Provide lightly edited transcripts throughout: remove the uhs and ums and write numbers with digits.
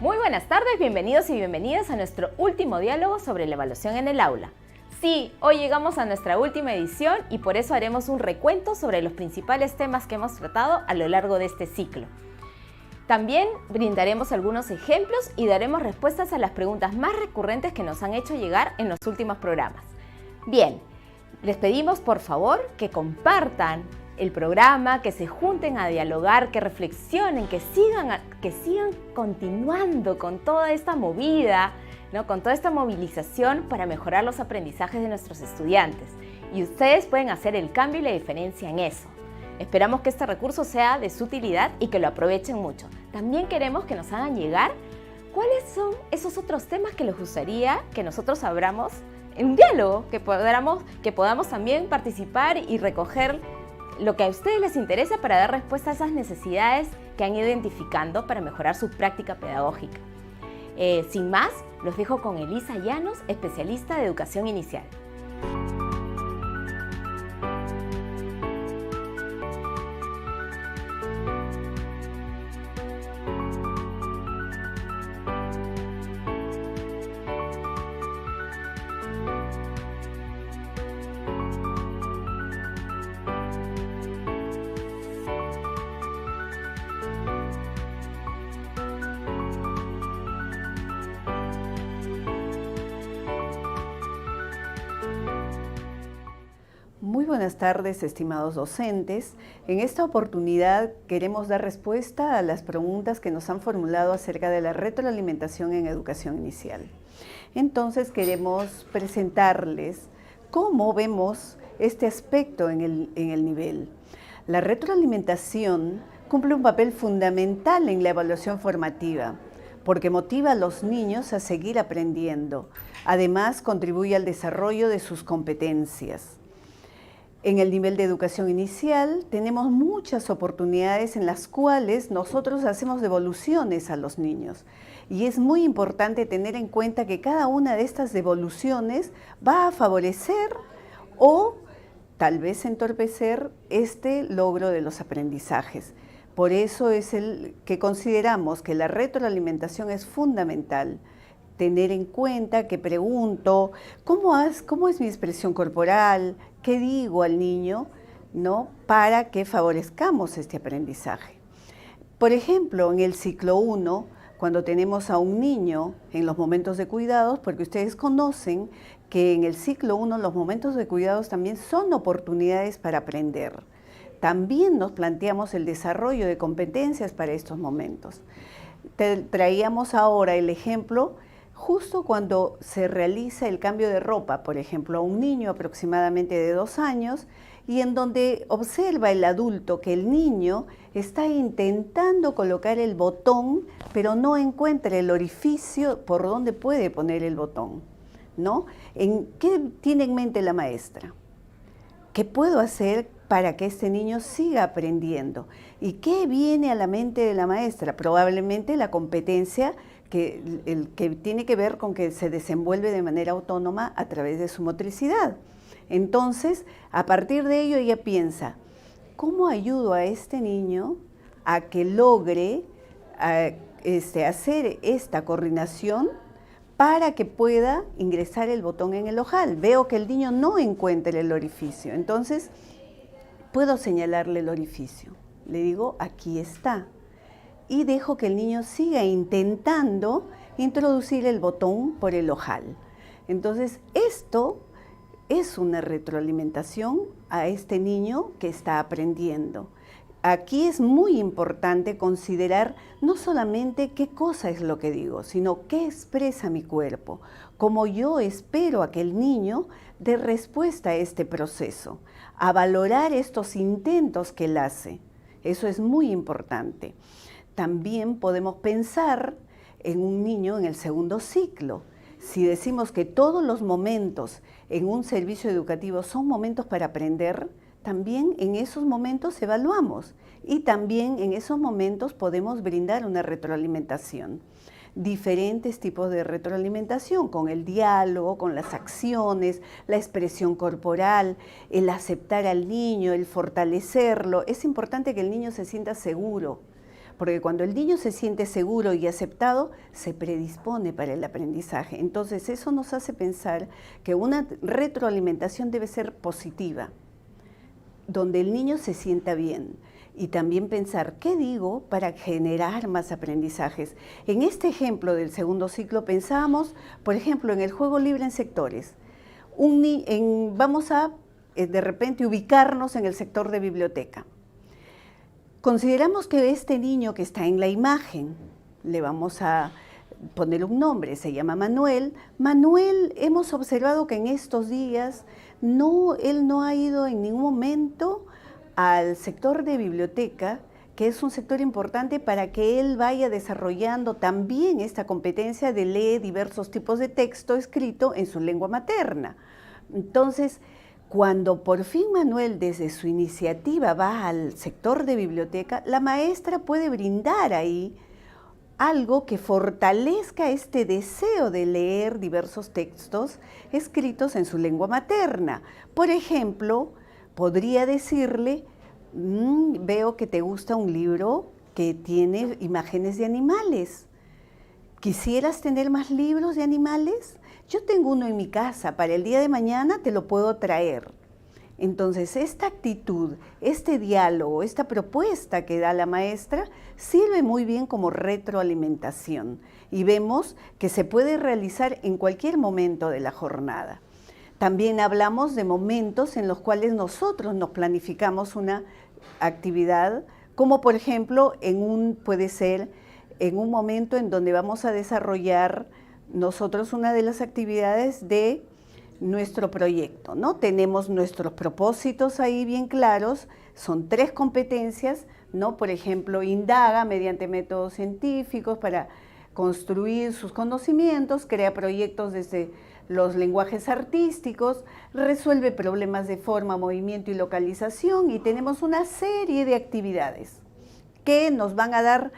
Muy buenas tardes, bienvenidos y bienvenidas a nuestro último diálogo sobre la evaluación en el aula. Sí, hoy llegamos a nuestra última edición y por eso haremos un recuento sobre los principales temas que hemos tratado a lo largo de este ciclo. También brindaremos algunos ejemplos y daremos respuestas a las preguntas más recurrentes que nos han hecho llegar en los últimos programas. Bien, les pedimos por favor que compartan el programa, que se junten a dialogar, que reflexionen, que sigan continuando con toda esta movida, ¿no? Con toda esta movilización para mejorar los aprendizajes de nuestros estudiantes. Y ustedes pueden hacer el cambio y la diferencia en eso. Esperamos que este recurso sea de su utilidad y que lo aprovechen mucho. También queremos que nos hagan llegar cuáles son esos otros temas que les gustaría que nosotros abramos en un diálogo, que podamos también participar y recoger lo que a ustedes les interesa para dar respuesta a esas necesidades que han ido identificando para mejorar su práctica pedagógica. Sin más, los dejo con Elisa Llanos, especialista de educación inicial. Muy buenas tardes, estimados docentes. En esta oportunidad queremos dar respuesta a las preguntas que nos han formulado acerca de la retroalimentación en educación inicial. Entonces queremos presentarles cómo vemos este aspecto en el nivel. La retroalimentación cumple un papel fundamental en la evaluación formativa, porque motiva a los niños a seguir aprendiendo. Además, contribuye al desarrollo de sus competencias. En el nivel de educación inicial tenemos muchas oportunidades en las cuales nosotros hacemos devoluciones a los niños. Y es muy importante tener en cuenta que cada una de estas devoluciones va a favorecer o tal vez entorpecer este logro de los aprendizajes. Por eso es que consideramos que la retroalimentación es fundamental. Tener en cuenta que pregunto, ¿cómo es mi expresión corporal? ¿Qué digo al niño? ¿No? Para que favorezcamos este aprendizaje. Por ejemplo, en el ciclo 1, cuando tenemos a un niño en los momentos de cuidados, porque ustedes conocen que en el ciclo 1 los momentos de cuidados también son oportunidades para aprender. También nos planteamos el desarrollo de competencias para estos momentos. Traíamos ahora el ejemplo justo cuando se realiza el cambio de ropa, por ejemplo, a un niño aproximadamente de 2 años, y en donde observa el adulto que el niño está intentando colocar el botón, pero no encuentra el orificio por donde puede poner el botón, ¿no? ¿Qué tiene en mente la maestra? ¿Qué puedo hacer para que este niño siga aprendiendo? ¿Y qué viene a la mente de la maestra? Probablemente la competencia que tiene que ver con que se desenvuelve de manera autónoma a través de su motricidad. Entonces, a partir de ello ella piensa, ¿cómo ayudo a este niño a que logre hacer esta coordinación para que pueda ingresar el botón en el ojal? Veo que el niño no encuentra el orificio, entonces puedo señalarle el orificio. Le digo, aquí está. Y dejo que el niño siga intentando introducir el botón por el ojal. Entonces, esto es una retroalimentación a este niño que está aprendiendo. Aquí es muy importante considerar no solamente qué cosa es lo que digo, sino qué expresa mi cuerpo, cómo yo espero a que el niño dé respuesta a este proceso, a valorar estos intentos que él hace. Eso es muy importante. También podemos pensar en un niño en el segundo ciclo. Si decimos que todos los momentos en un servicio educativo son momentos para aprender, también en esos momentos evaluamos y también en esos momentos podemos brindar una retroalimentación. Diferentes tipos de retroalimentación, con el diálogo, con las acciones, la expresión corporal, el aceptar al niño, el fortalecerlo. Es importante que el niño se sienta seguro, porque cuando el niño se siente seguro y aceptado, se predispone para el aprendizaje. Entonces eso nos hace pensar que una retroalimentación debe ser positiva, donde el niño se sienta bien. Y también pensar, ¿qué digo para generar más aprendizajes? En este ejemplo del segundo ciclo pensábamos, por ejemplo, en el juego libre en sectores. Vamos a, de repente, ubicarnos en el sector de biblioteca. Consideramos que este niño que está en la imagen, le vamos a poner un nombre, se llama Manuel. Manuel, hemos observado que en estos días él no ha ido en ningún momento al sector de biblioteca, que es un sector importante para que él vaya desarrollando también esta competencia de leer diversos tipos de texto escrito en su lengua materna. Entonces, cuando por fin Manuel desde su iniciativa va al sector de biblioteca, la maestra puede brindar ahí algo que fortalezca este deseo de leer diversos textos escritos en su lengua materna. Por ejemplo, podría decirle, veo que te gusta un libro que tiene imágenes de animales. ¿Quisieras tener más libros de animales? Yo tengo uno en mi casa, para el día de mañana te lo puedo traer. Entonces, esta actitud, este diálogo, esta propuesta que da la maestra sirve muy bien como retroalimentación y vemos que se puede realizar en cualquier momento de la jornada. También hablamos de momentos en los cuales nosotros nos planificamos una actividad, como por ejemplo, puede ser en un momento en donde vamos a desarrollar nosotros una de las actividades de nuestro proyecto, ¿no? Tenemos nuestros propósitos ahí bien claros, son 3 competencias, ¿no? Por ejemplo, indaga mediante métodos científicos para construir sus conocimientos, crea proyectos desde los lenguajes artísticos, resuelve problemas de forma, movimiento y localización, y tenemos una serie de actividades que nos van a dar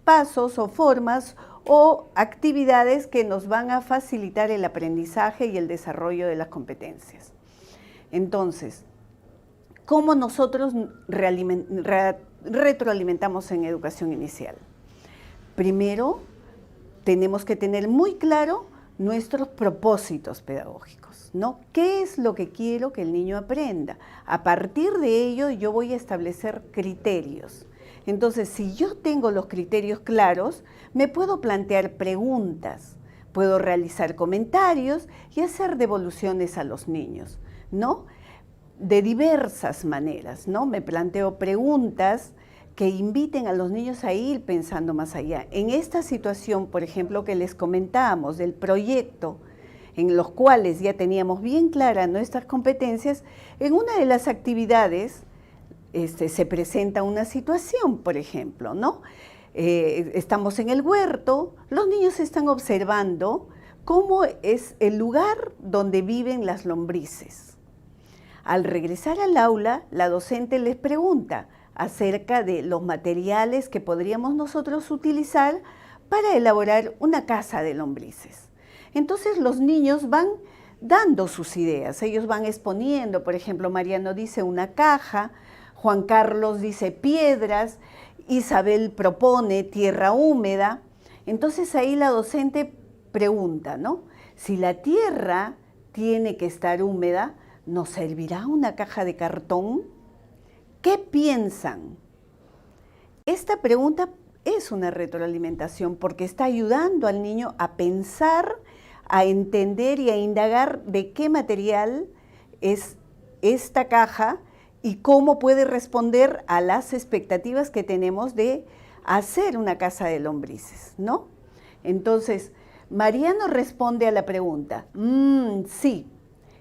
pasos o formas o actividades que nos van a facilitar el aprendizaje y el desarrollo de las competencias. Entonces, ¿cómo nosotros retroalimentamos en educación inicial? Primero, tenemos que tener muy claro nuestros propósitos pedagógicos, ¿no? ¿Qué es lo que quiero que el niño aprenda? A partir de ello, yo voy a establecer criterios. Entonces, si yo tengo los criterios claros, me puedo plantear preguntas, puedo realizar comentarios y hacer devoluciones a los niños, ¿no? De diversas maneras, ¿no? Me planteo preguntas que inviten a los niños a ir pensando más allá. En esta situación, por ejemplo, que les comentábamos del proyecto, en los cuales ya teníamos bien claras nuestras competencias, en una de las actividades se presenta una situación, por ejemplo, ¿no? Estamos en el huerto, los niños están observando cómo es el lugar donde viven las lombrices. Al regresar al aula, la docente les pregunta acerca de los materiales que podríamos nosotros utilizar para elaborar una casa de lombrices. Entonces los niños van dando sus ideas, ellos van exponiendo, por ejemplo, Mariano dice una caja, Juan Carlos dice piedras, Isabel propone tierra húmeda. Entonces ahí la docente pregunta, ¿no? Si la tierra tiene que estar húmeda, ¿nos servirá una caja de cartón? ¿Qué piensan? Esta pregunta es una retroalimentación porque está ayudando al niño a pensar, a entender y a indagar de qué material es esta caja y cómo puede responder a las expectativas que tenemos de hacer una casa de lombrices, ¿no? Entonces, Mariano responde a la pregunta, sí.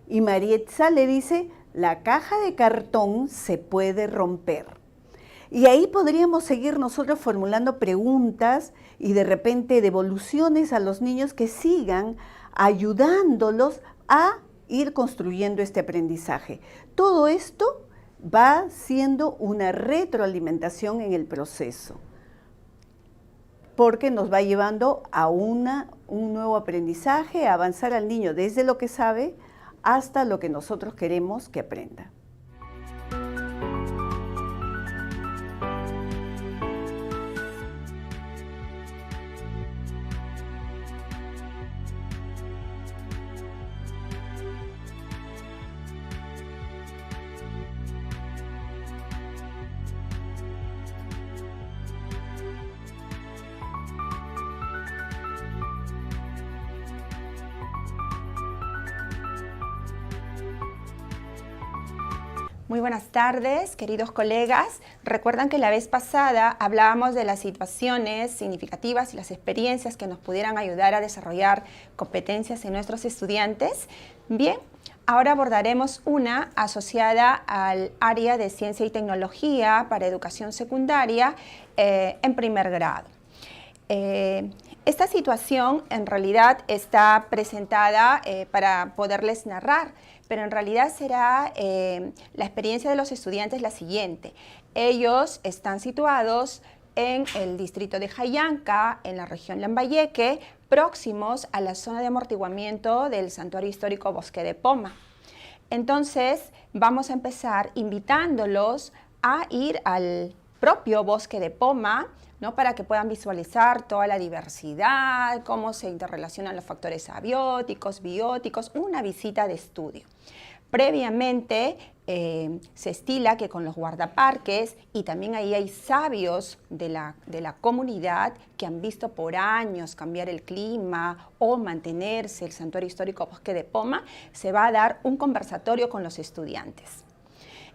Y Marietza le dice, la caja de cartón se puede romper. Y ahí podríamos seguir nosotros formulando preguntas y de repente devoluciones a los niños que sigan ayudándolos a ir construyendo este aprendizaje. Todo esto va siendo una retroalimentación en el proceso, porque nos va llevando a un nuevo aprendizaje, a avanzar al niño desde lo que sabe hasta lo que nosotros queremos que aprenda. Muy buenas tardes, queridos colegas. Recuerdan que la vez pasada hablábamos de las situaciones significativas y las experiencias que nos pudieran ayudar a desarrollar competencias en nuestros estudiantes. Bien, ahora abordaremos una asociada al área de ciencia y tecnología para educación secundaria en primer grado. Esta situación en realidad está presentada para poderles narrar, pero en realidad será la experiencia de los estudiantes la siguiente. Ellos están situados en el distrito de Jayanca, en la región Lambayeque, próximos a la zona de amortiguamiento del Santuario Histórico Bosque de Poma. Entonces, vamos a empezar invitándolos a ir al propio Bosque de Poma, ¿no? Para que puedan visualizar toda la diversidad, cómo se interrelacionan los factores abióticos, bióticos, una visita de estudio. Previamente se estila que con los guardaparques, y también ahí hay sabios de la comunidad que han visto por años cambiar el clima o mantenerse el Santuario Histórico Bosque de Poma, se va a dar un conversatorio con los estudiantes.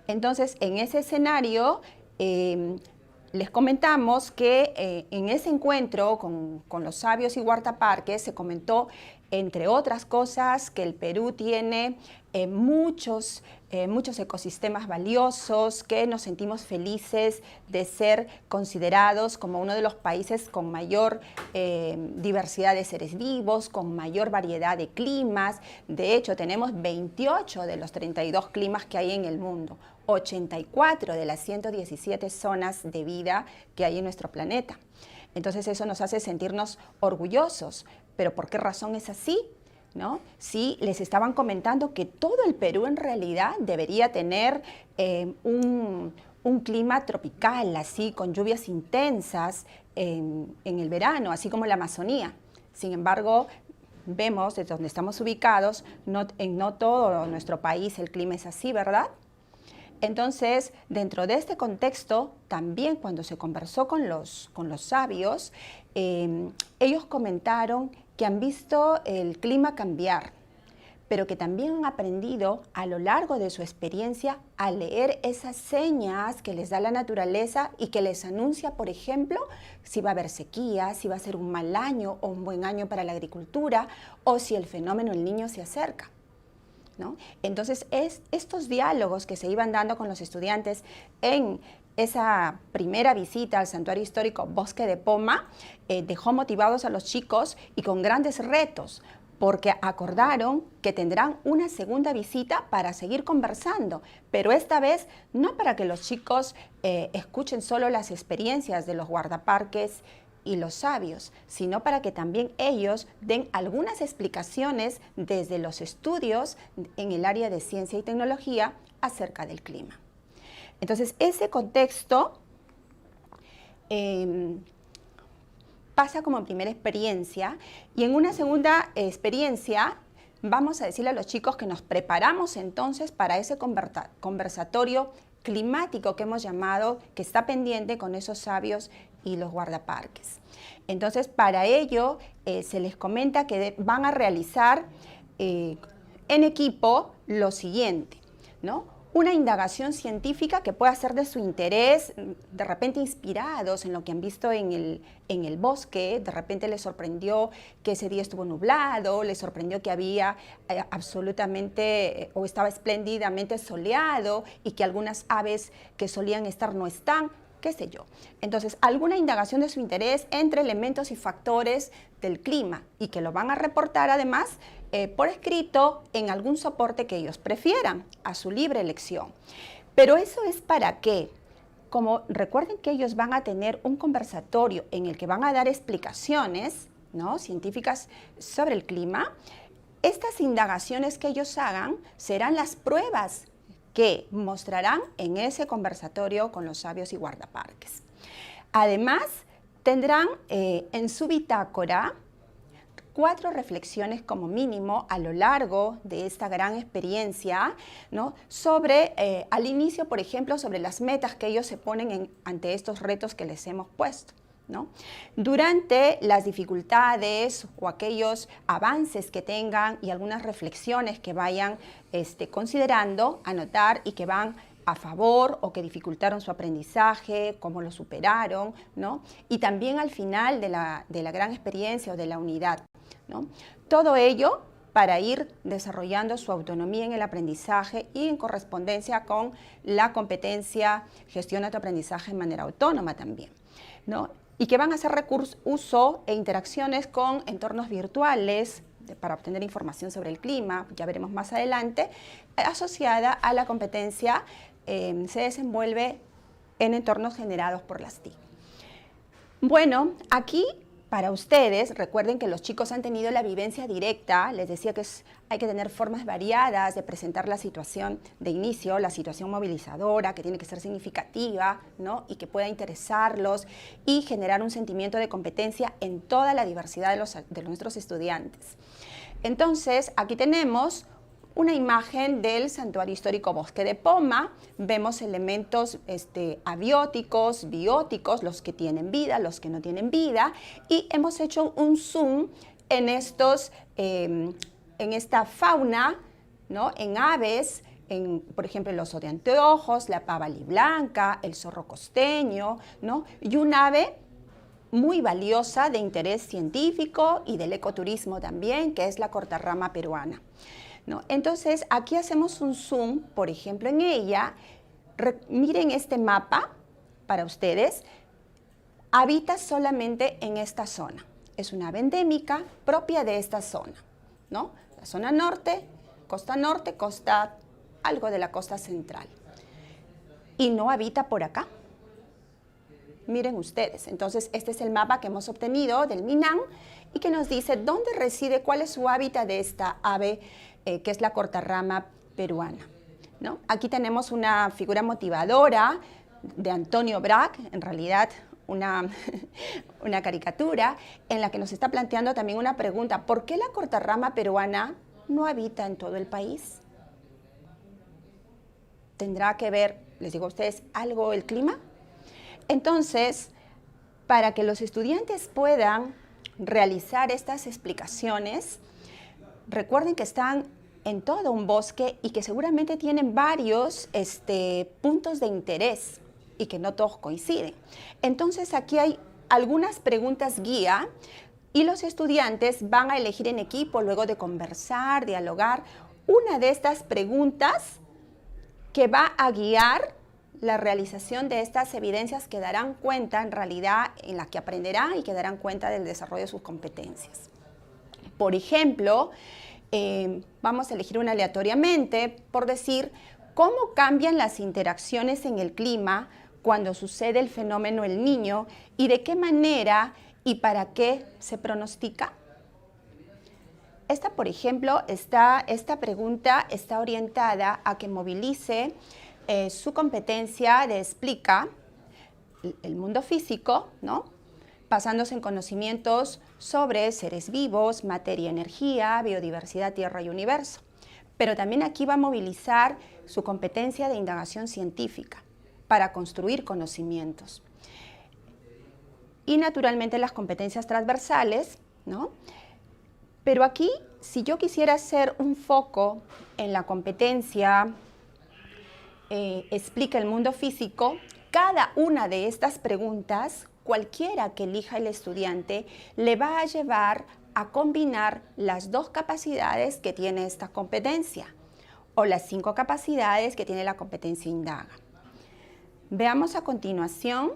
Entonces, en ese escenario, les comentamos que en ese encuentro con los sabios y guardaparques se comentó, entre otras cosas, que el Perú tiene muchos ecosistemas valiosos, que nos sentimos felices de ser considerados como uno de los países con mayor diversidad de seres vivos, con mayor variedad de climas. De hecho, tenemos 28 de los 32 climas que hay en el mundo, 84 de las 117 zonas de vida que hay en nuestro planeta. Entonces eso nos hace sentirnos orgullosos. ¿Pero por qué razón es así? ¿No? Sí, les estaban comentando que todo el Perú en realidad debería tener un clima tropical, así, con lluvias intensas en el verano, así como la Amazonía. Sin embargo, vemos desde donde estamos ubicados, no todo nuestro país el clima es así, ¿verdad? Entonces, dentro de este contexto, también cuando se conversó con los sabios, ellos comentaron que han visto el clima cambiar, pero que también han aprendido a lo largo de su experiencia a leer esas señas que les da la naturaleza y que les anuncia, por ejemplo, si va a haber sequía, si va a ser un mal año o un buen año para la agricultura, o si el fenómeno El Niño se acerca, ¿no? Entonces, estos diálogos que se iban dando con los estudiantes en esa primera visita al Santuario Histórico Bosque de Poma dejó motivados a los chicos y con grandes retos, porque acordaron que tendrán una segunda visita para seguir conversando, pero esta vez no para que los chicos escuchen solo las experiencias de los guardaparques y los sabios, sino para que también ellos den algunas explicaciones desde los estudios en el área de ciencia y tecnología acerca del clima. Entonces, ese contexto pasa como primera experiencia, y en una segunda experiencia vamos a decirle a los chicos que nos preparamos entonces para ese conversatorio climático que hemos llamado, que está pendiente con esos sabios y los guardaparques. Entonces, para ello se les comenta que van a realizar en equipo lo siguiente, ¿no? Una indagación científica que pueda ser de su interés, de repente inspirados en lo que han visto en el bosque. De repente les sorprendió que ese día estuvo nublado, les sorprendió que había absolutamente o estaba espléndidamente soleado y que algunas aves que solían estar no están, qué sé yo. Entonces, alguna indagación de su interés entre elementos y factores del clima, y que lo van a reportar además por escrito en algún soporte que ellos prefieran, a su libre elección. Pero eso es para qué. Como recuerden que ellos van a tener un conversatorio en el que van a dar explicaciones, ¿no?, científicas sobre el clima, estas indagaciones que ellos hagan serán las pruebas que mostrarán en ese conversatorio con los sabios y guardaparques. Además, tendrán en su bitácora 4 reflexiones como mínimo a lo largo de esta gran experiencia, ¿no?, sobre, al inicio, por ejemplo, sobre las metas que ellos se ponen ante estos retos que les hemos puesto, ¿no? Durante las dificultades o aquellos avances que tengan y algunas reflexiones que vayan considerando, anotar y que van a favor o que dificultaron su aprendizaje, cómo lo superaron, ¿no? Y también al final de la gran experiencia o de la unidad, ¿no? Todo ello para ir desarrollando su autonomía en el aprendizaje y en correspondencia con la competencia gestiona tu aprendizaje de manera autónoma también, ¿no? Y que van a hacer uso e interacciones con entornos virtuales para obtener información sobre el clima, ya veremos más adelante, asociada a la competencia se desenvuelve en entornos generados por las TIC. Bueno, aquí para ustedes, recuerden que los chicos han tenido la vivencia directa, les decía que hay que tener formas variadas de presentar la situación de inicio, la situación movilizadora, que tiene que ser significativa, ¿no? Y que pueda interesarlos y generar un sentimiento de competencia en toda la diversidad de nuestros estudiantes. Entonces, aquí tenemos una imagen del Santuario Histórico Bosque de Poma. Vemos elementos abióticos, bióticos, los que tienen vida, los que no tienen vida, y hemos hecho un zoom en esta fauna, ¿no? En aves, por ejemplo, el oso de anteojos, la pava aliblanca, el zorro costeño, ¿no? Y un ave muy valiosa de interés científico y del ecoturismo también, que es la cortarrama peruana, ¿no? Entonces, aquí hacemos un zoom, por ejemplo, en ella. Miren este mapa para ustedes. Habita solamente en esta zona. Es una ave endémica propia de esta zona, ¿no? La zona norte, algo de la costa central. Y no habita por acá. Miren ustedes. Entonces, este es el mapa que hemos obtenido del MINAN y que nos dice dónde reside, cuál es su hábitat de esta ave que es la cortarrama peruana, ¿no? Aquí tenemos una figura motivadora de Antonio Brac, en realidad una caricatura, en la que nos está planteando también una pregunta: ¿por qué la cortarrama peruana no habita en todo el país? ¿Tendrá que ver, les digo a ustedes, algo el clima? Entonces, para que los estudiantes puedan realizar estas explicaciones, recuerden que están en todo un bosque y que seguramente tienen varios puntos de interés y que no todos coinciden. Entonces, aquí hay algunas preguntas guía y los estudiantes van a elegir en equipo, luego de conversar, dialogar, una de estas preguntas que va a guiar la realización de estas evidencias que darán cuenta, en realidad, en las que aprenderán y que darán cuenta del desarrollo de sus competencias. Por ejemplo, vamos a elegir una aleatoriamente, por decir, ¿cómo cambian las interacciones en el clima cuando sucede el fenómeno El Niño y de qué manera y para qué se pronostica? Esta, por ejemplo, esta pregunta está orientada a que movilice su competencia de explica el mundo físico, ¿no? Basándose en conocimientos sobre seres vivos, materia, energía, biodiversidad, tierra y universo. Pero también aquí va a movilizar su competencia de indagación científica para construir conocimientos. Y naturalmente las competencias transversales, ¿no? Pero aquí, si yo quisiera hacer un foco en la competencia explica el mundo físico, cada una de estas preguntas, cualquiera que elija el estudiante, le va a llevar a combinar las 2 capacidades que tiene esta competencia o las 5 capacidades que tiene la competencia indaga. Veamos a continuación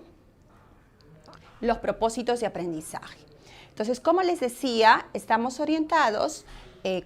los propósitos de aprendizaje. Entonces, como les decía, estamos orientados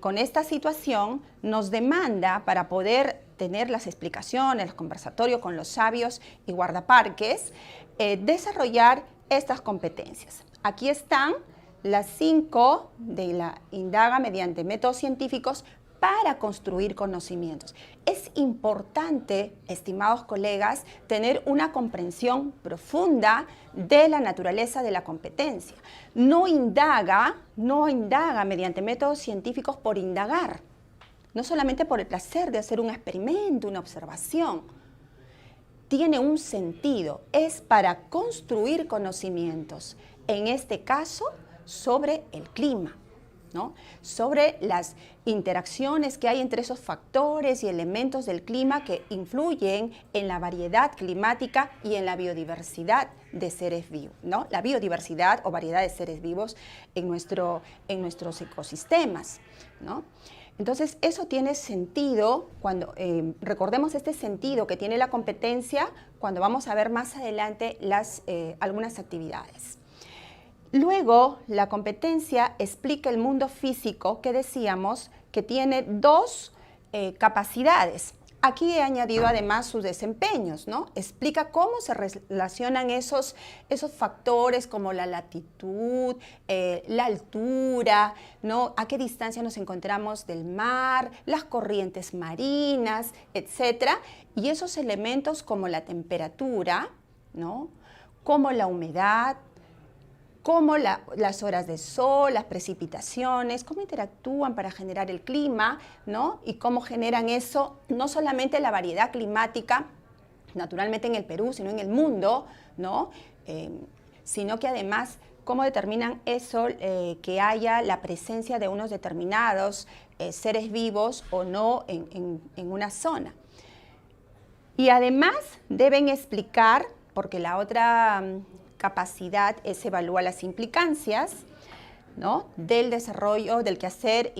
con esta situación, nos demanda para poder tener las explicaciones, el conversatorio con los sabios y guardaparques, desarrollar estas competencias. Aquí están las 5 de la indaga mediante métodos científicos para construir conocimientos. Es importante, estimados colegas, tener una comprensión profunda de la naturaleza de la competencia. No indaga mediante métodos científicos por indagar, no solamente por el placer de hacer un experimento, una observación. Tiene un sentido, es para construir conocimientos, en este caso sobre el clima, ¿no? Sobre las interacciones que hay entre esos factores y elementos del clima que influyen en la variedad climática y en la biodiversidad de seres vivos, ¿no? La biodiversidad o variedad de seres vivos en nuestros ecosistemas, ¿no? Entonces, eso tiene sentido cuando, recordemos este sentido que tiene la competencia cuando vamos a ver más adelante algunas actividades. Luego, la competencia explica el mundo físico que decíamos que tiene dos capacidades. Aquí he añadido además sus desempeños, ¿no? Explica cómo se relacionan esos factores como la latitud, la altura, ¿no? A qué distancia nos encontramos del mar, las corrientes marinas, etcétera. Y esos elementos como la temperatura, ¿no? Como la humedad, cómo las horas de sol, las precipitaciones, cómo interactúan para generar el clima, ¿no? Y cómo generan eso, no solamente la variedad climática, naturalmente en el Perú, sino en el mundo, ¿no? Sino que además, cómo determinan eso, que haya la presencia de unos determinados seres vivos o no en una zona. Y además deben explicar, porque la otra capacidad es evaluar las implicancias, ¿no? Del desarrollo del quehacer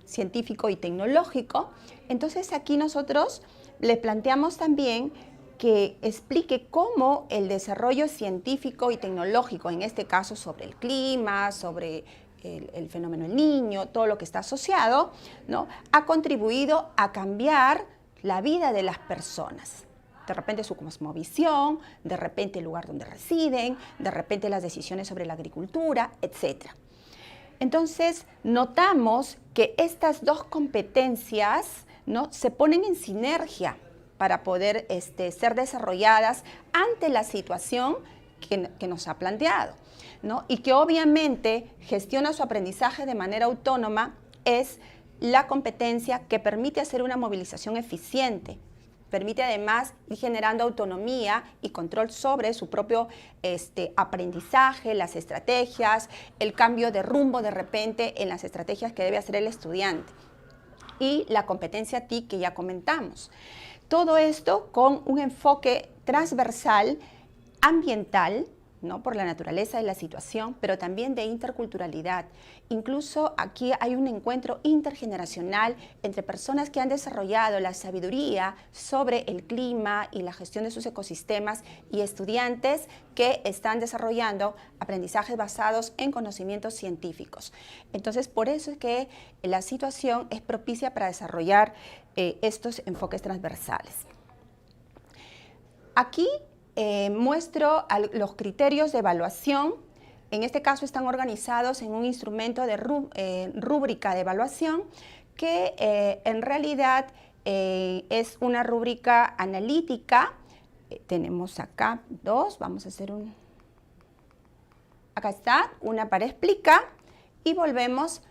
científico y tecnológico. Entonces aquí nosotros les planteamos también que explique cómo el desarrollo científico y tecnológico, en este caso sobre el clima, sobre el fenómeno del Niño, todo lo que está asociado, ¿no? Ha contribuido a cambiar la vida de las personas. De repente su cosmovisión, de repente el lugar donde residen, de repente las decisiones sobre la agricultura, etc. Entonces, notamos que estas dos competencias, ¿no? Se ponen en sinergia para poder ser desarrolladas ante la situación que nos ha planteado, ¿no? Y que obviamente gestiona su aprendizaje de manera autónoma es la competencia que permite hacer una movilización eficiente. Permite además ir generando autonomía y control sobre su propio aprendizaje, las estrategias, el cambio de rumbo de repente en las estrategias que debe hacer el estudiante. Y la competencia TIC que ya comentamos. Todo esto con un enfoque transversal, ambiental, ¿no? Por la naturaleza de la situación, pero también de interculturalidad. Incluso aquí hay un encuentro intergeneracional entre personas que han desarrollado la sabiduría sobre el clima y la gestión de sus ecosistemas y estudiantes que están desarrollando aprendizajes basados en conocimientos científicos. Entonces, por eso es que la situación es propicia para desarrollar estos enfoques transversales. Aquí muestro los criterios de evaluación. En este caso están organizados en un instrumento de rúbrica de evaluación que en realidad es una rúbrica analítica. Tenemos acá dos, vamos a hacer un... Acá está, una para explica y volvemos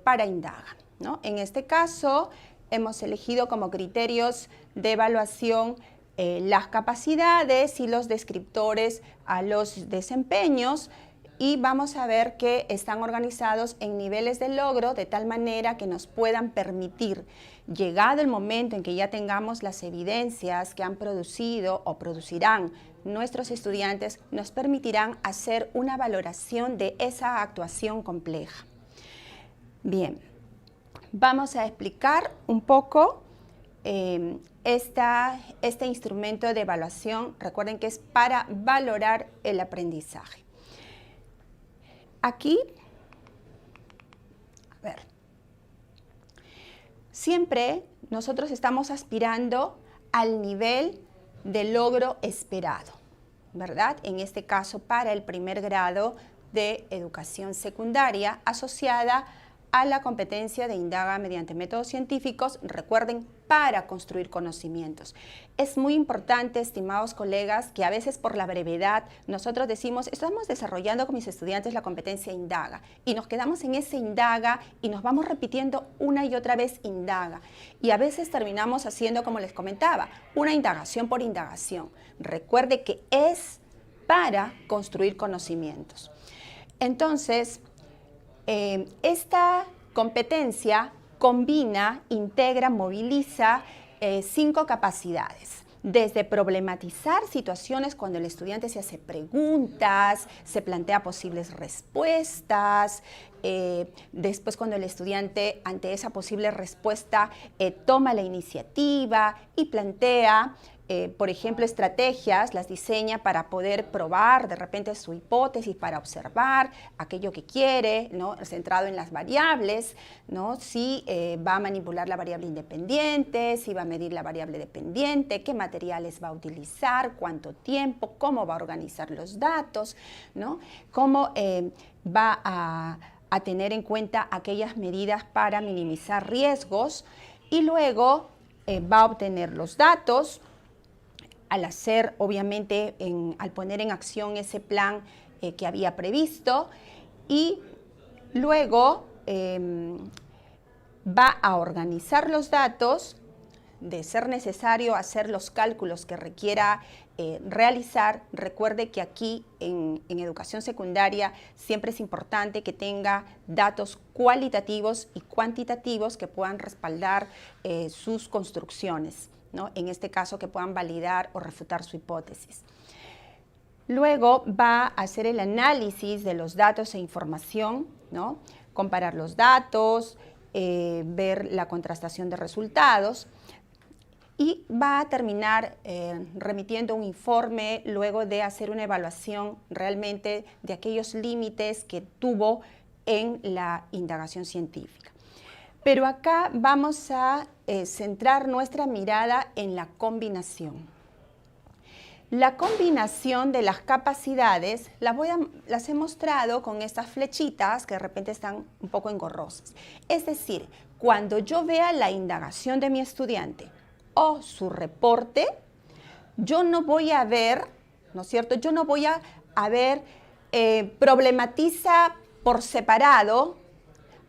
para indaga, ¿no? En este caso hemos elegido como criterios de evaluación las capacidades y los descriptores a los desempeños y vamos a ver que están organizados en niveles de logro de tal manera que nos puedan permitir, llegado el momento en que ya tengamos las evidencias que han producido o producirán nuestros estudiantes, nos permitirán hacer una valoración de esa actuación compleja. Bien, vamos a explicar un poco este instrumento de evaluación. Recuerden que es para valorar el aprendizaje. Aquí, a ver, siempre nosotros estamos aspirando al nivel de logro esperado, ¿verdad? En este caso para el primer grado de educación secundaria asociada a la competencia de indaga mediante métodos científicos, recuerden, para construir conocimientos. Es muy importante, estimados colegas, que a veces por la brevedad nosotros decimos, estamos desarrollando con mis estudiantes la competencia indaga y nos quedamos en ese indaga y nos vamos repitiendo una y otra vez indaga. Y a veces terminamos haciendo, como les comentaba, una indagación por indagación. Recuerde que es para construir conocimientos. Entonces, Esta competencia combina, integra, moviliza 5 capacidades. Desde problematizar situaciones cuando el estudiante se hace preguntas, se plantea posibles respuestas, después cuando el estudiante ante esa posible respuesta toma la iniciativa y plantea, por ejemplo, estrategias, las diseña para poder probar de repente su hipótesis, para observar aquello que quiere, ¿no? Centrado en las variables, ¿no? Si va a manipular la variable independiente, si va a medir la variable dependiente, qué materiales va a utilizar, cuánto tiempo, cómo va a organizar los datos, ¿no? Cómo va a tener en cuenta aquellas medidas para minimizar riesgos y luego va a obtener los datos. Al hacer, obviamente, al poner en acción ese plan que había previsto y luego va a organizar los datos, de ser necesario hacer los cálculos que requiera realizar. Recuerde que aquí en educación secundaria siempre es importante que tenga datos cualitativos y cuantitativos que puedan respaldar sus construcciones, ¿no? En este caso, que puedan validar o refutar su hipótesis. Luego va a hacer el análisis de los datos e información, ¿no? Comparar los datos, ver la contrastación de resultados y va a terminar remitiendo un informe luego de hacer una evaluación realmente de aquellos límites que tuvo en la indagación científica. Pero acá vamos a centrar nuestra mirada en la combinación. La combinación de las capacidades las he mostrado con estas flechitas que de repente están un poco engorrosas. Es decir, cuando yo vea la indagación de mi estudiante o su reporte, yo no voy a ver, ¿no es cierto? Yo no voy a ver, problematiza por separado,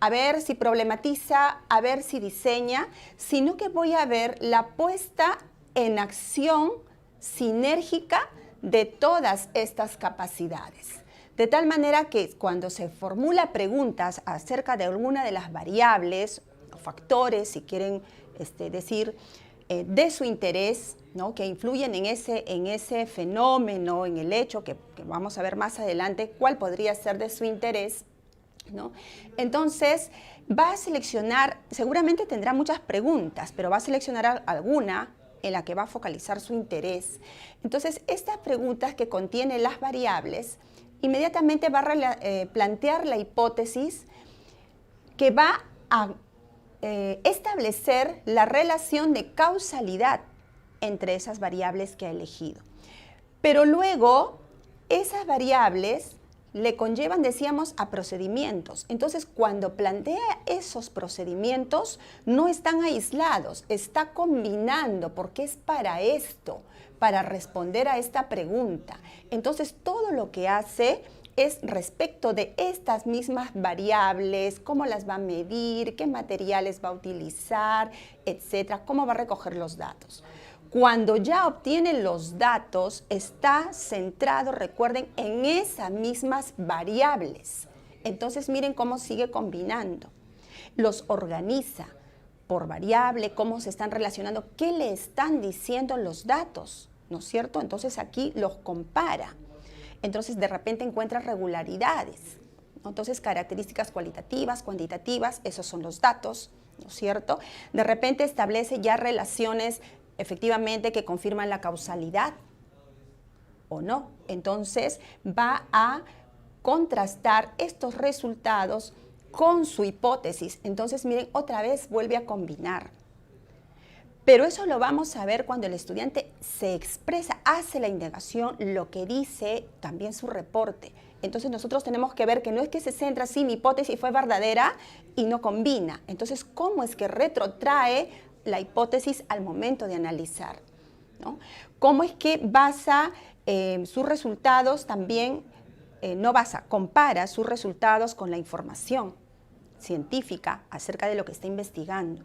a ver si problematiza, a ver si diseña, sino que voy a ver la puesta en acción sinérgica de todas estas capacidades. De tal manera que cuando se formula preguntas acerca de alguna de las variables o factores, si quieren decir, de su interés, ¿no? Que influyen en ese fenómeno, en el hecho que vamos a ver más adelante, cuál podría ser de su interés, ¿no? Entonces va a seleccionar, seguramente tendrá muchas preguntas, pero va a seleccionar alguna en la que va a focalizar su interés. Entonces estas preguntas que contienen las variables, inmediatamente va a plantear la hipótesis que va a establecer la relación de causalidad entre esas variables que ha elegido. Pero luego esas variables le conllevan, decíamos, a procedimientos. Entonces, cuando plantea esos procedimientos, no están aislados, está combinando, porque es para esto, para responder a esta pregunta. Entonces, todo lo que hace es respecto de estas mismas variables, cómo las va a medir, qué materiales va a utilizar, etcétera, cómo va a recoger los datos. Cuando ya obtienen los datos, está centrado, recuerden, en esas mismas variables. Entonces, miren cómo sigue combinando. Los organiza por variable, cómo se están relacionando, qué le están diciendo los datos, ¿no es cierto? Entonces, aquí los compara. Entonces, de repente encuentra regularidades, ¿no? Entonces, características cualitativas, cuantitativas, esos son los datos, ¿no es cierto? De repente establece ya relaciones efectivamente que confirman la causalidad o no. Entonces va a contrastar estos resultados con su hipótesis. Entonces miren, otra vez vuelve a combinar. Pero eso lo vamos a ver cuando el estudiante se expresa, hace la indagación, lo que dice también su reporte. Entonces nosotros tenemos que ver que no es que se centra, sí, mi hipótesis fue verdadera y no combina. Entonces, ¿cómo es que retrotrae la hipótesis al momento de analizar, ¿no? ¿Cómo es que basa sus resultados también, compara sus resultados con la información científica acerca de lo que está investigando,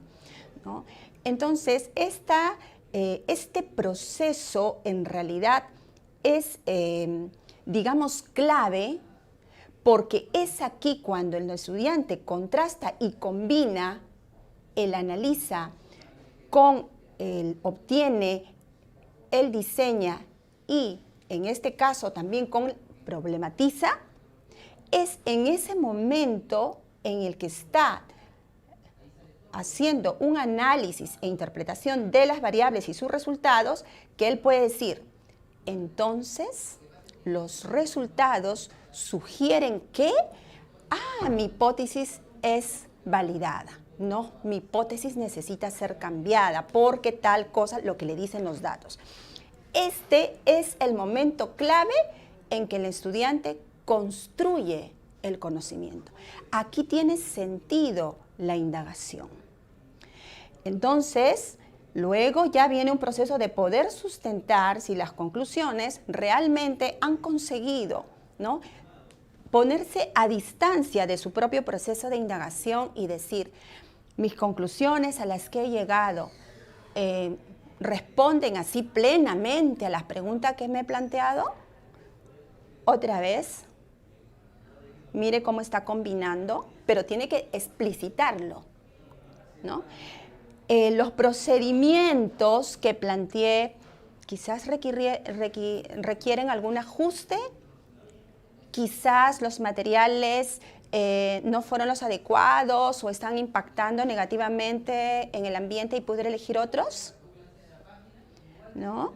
¿no? Entonces, este proceso en realidad es, digamos, clave porque es aquí cuando el estudiante contrasta y combina, él analiza, él obtiene, él diseña y en este caso también problematiza, es en ese momento en el que está haciendo un análisis e interpretación de las variables y sus resultados, que él puede decir, entonces los resultados sugieren que, mi hipótesis es validada. No, mi hipótesis necesita ser cambiada porque tal cosa, lo que le dicen los datos. Este es el momento clave en que el estudiante construye el conocimiento. Aquí tiene sentido la indagación. Entonces, luego ya viene un proceso de poder sustentar si las conclusiones realmente han conseguido, ¿no?, ponerse a distancia de su propio proceso de indagación y decir, mis conclusiones a las que he llegado responden así plenamente a las preguntas que me he planteado. Otra vez, mire cómo está combinando, pero tiene que explicitarlo, ¿no? Los procedimientos que planteé quizás requieren algún ajuste, quizás los materiales no fueron los adecuados o están impactando negativamente en el ambiente y pude elegir otros, ¿no?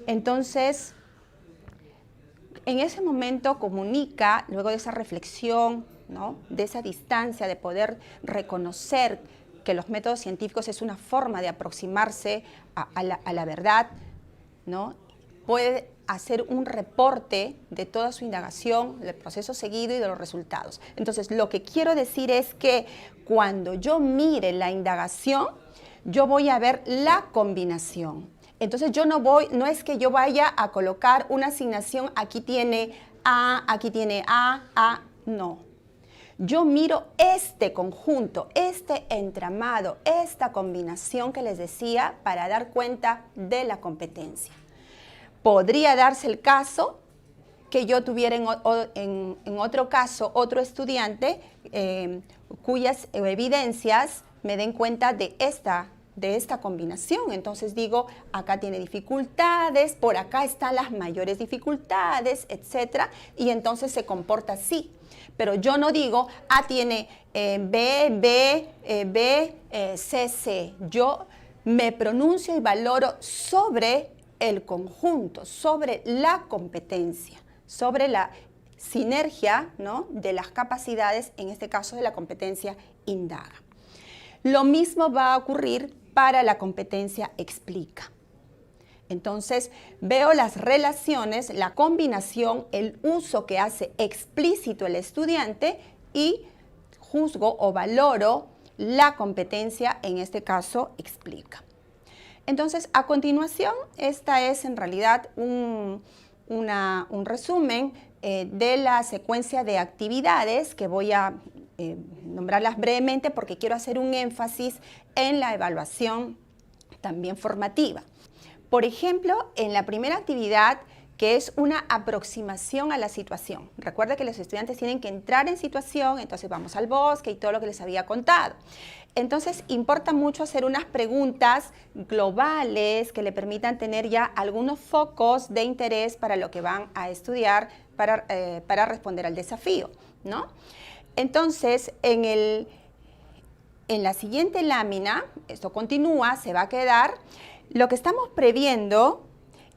Entonces, en ese momento comunica, luego de esa reflexión, ¿no?, de esa distancia, de poder reconocer que los métodos científicos es una forma de aproximarse a la verdad, ¿no? Puede hacer un reporte de toda su indagación, del proceso seguido y de los resultados. Entonces, lo que quiero decir es que cuando yo mire la indagación, yo voy a ver la combinación. Entonces, no es que yo vaya a colocar una asignación, aquí tiene A, no. Yo miro este conjunto, este entramado, esta combinación que les decía para dar cuenta de la competencia. Podría darse el caso que yo tuviera en otro caso otro estudiante cuyas evidencias me den cuenta de esta combinación. Entonces digo, acá tiene dificultades, por acá están las mayores dificultades, etc. Y entonces se comporta así. Pero yo no digo, tiene B, C, C. Yo me pronuncio y valoro sobre el conjunto, sobre la competencia, sobre la sinergia, ¿no?, de las capacidades, en este caso de la competencia indaga. Lo mismo va a ocurrir para la competencia explica. Entonces, veo las relaciones, la combinación, el uso que hace explícito el estudiante y juzgo o valoro la competencia, en este caso, explica. Entonces, a continuación, esta es en realidad un resumen de la secuencia de actividades que voy a nombrarlas brevemente porque quiero hacer un énfasis en la evaluación también formativa. Por ejemplo, en la primera actividad, que es una aproximación a la situación. Recuerda que los estudiantes tienen que entrar en situación, entonces vamos al bosque y todo lo que les había contado. Entonces, importa mucho hacer unas preguntas globales que le permitan tener ya algunos focos de interés para lo que van a estudiar para responder al desafío, ¿no? Entonces, en la siguiente lámina, esto continúa, se va a quedar. Lo que estamos previendo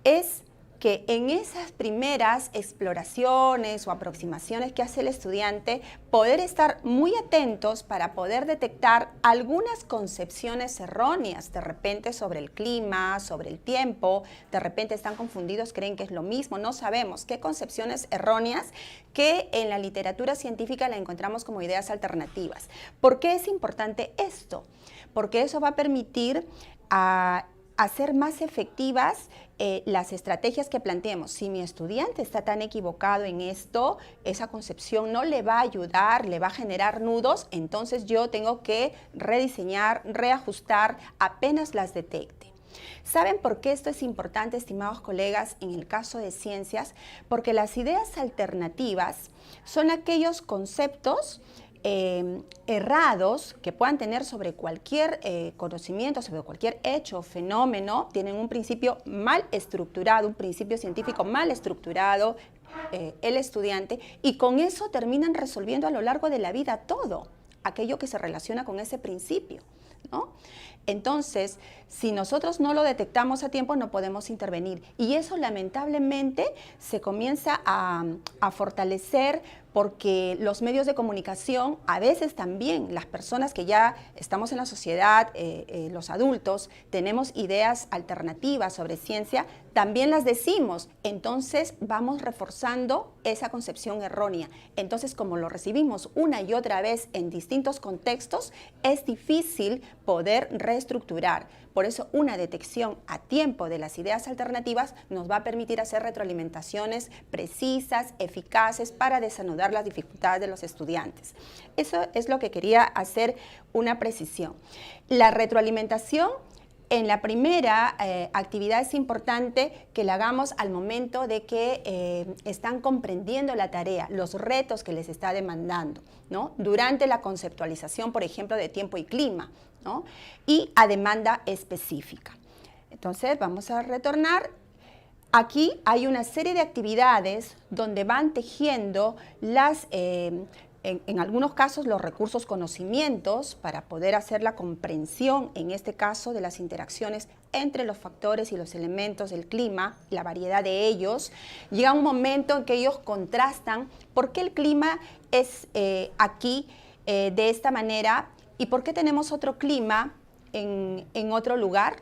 es que en esas primeras exploraciones o aproximaciones que hace el estudiante, poder estar muy atentos para poder detectar algunas concepciones erróneas, de repente sobre el clima, sobre el tiempo, de repente están confundidos, creen que es lo mismo, no sabemos qué concepciones erróneas que en la literatura científica la encontramos como ideas alternativas. ¿Por qué es importante esto? Porque eso va a permitir hacer más efectivas las estrategias que planteemos. Si mi estudiante está tan equivocado en esto, esa concepción no le va a ayudar, le va a generar nudos, entonces yo tengo que rediseñar, reajustar apenas las detecte. ¿Saben por qué esto es importante, estimados colegas, en el caso de ciencias? Porque las ideas alternativas son aquellos conceptos errados que puedan tener sobre cualquier conocimiento, sobre cualquier hecho o fenómeno, tienen un principio mal estructurado, un principio científico mal estructurado, el estudiante, y con eso terminan resolviendo a lo largo de la vida todo aquello que se relaciona con ese principio, ¿no? Entonces, si nosotros no lo detectamos a tiempo, no podemos intervenir. Y eso lamentablemente se comienza a fortalecer porque los medios de comunicación, a veces también las personas que ya estamos en la sociedad, los adultos, tenemos ideas alternativas sobre ciencia, también las decimos. Entonces vamos reforzando esa concepción errónea. Entonces, como lo recibimos una y otra vez en distintos contextos, es difícil poder reestructurar. Por eso una detección a tiempo de las ideas alternativas nos va a permitir hacer retroalimentaciones precisas, eficaces para desanudar las dificultades de los estudiantes. Eso es lo que quería hacer una precisión. La retroalimentación en la primera actividad es importante que la hagamos al momento de que están comprendiendo la tarea, los retos que les está demandando, ¿no? Durante la conceptualización, por ejemplo, de tiempo y clima, ¿no? Y a demanda específica. Entonces, vamos a retornar. Aquí hay una serie de actividades donde van tejiendo las, en algunos casos, los recursos conocimientos para poder hacer la comprensión, en este caso, de las interacciones entre los factores y los elementos del clima, la variedad de ellos. Llega un momento en que ellos contrastan por qué el clima es aquí de esta manera y por qué tenemos otro clima en otro lugar,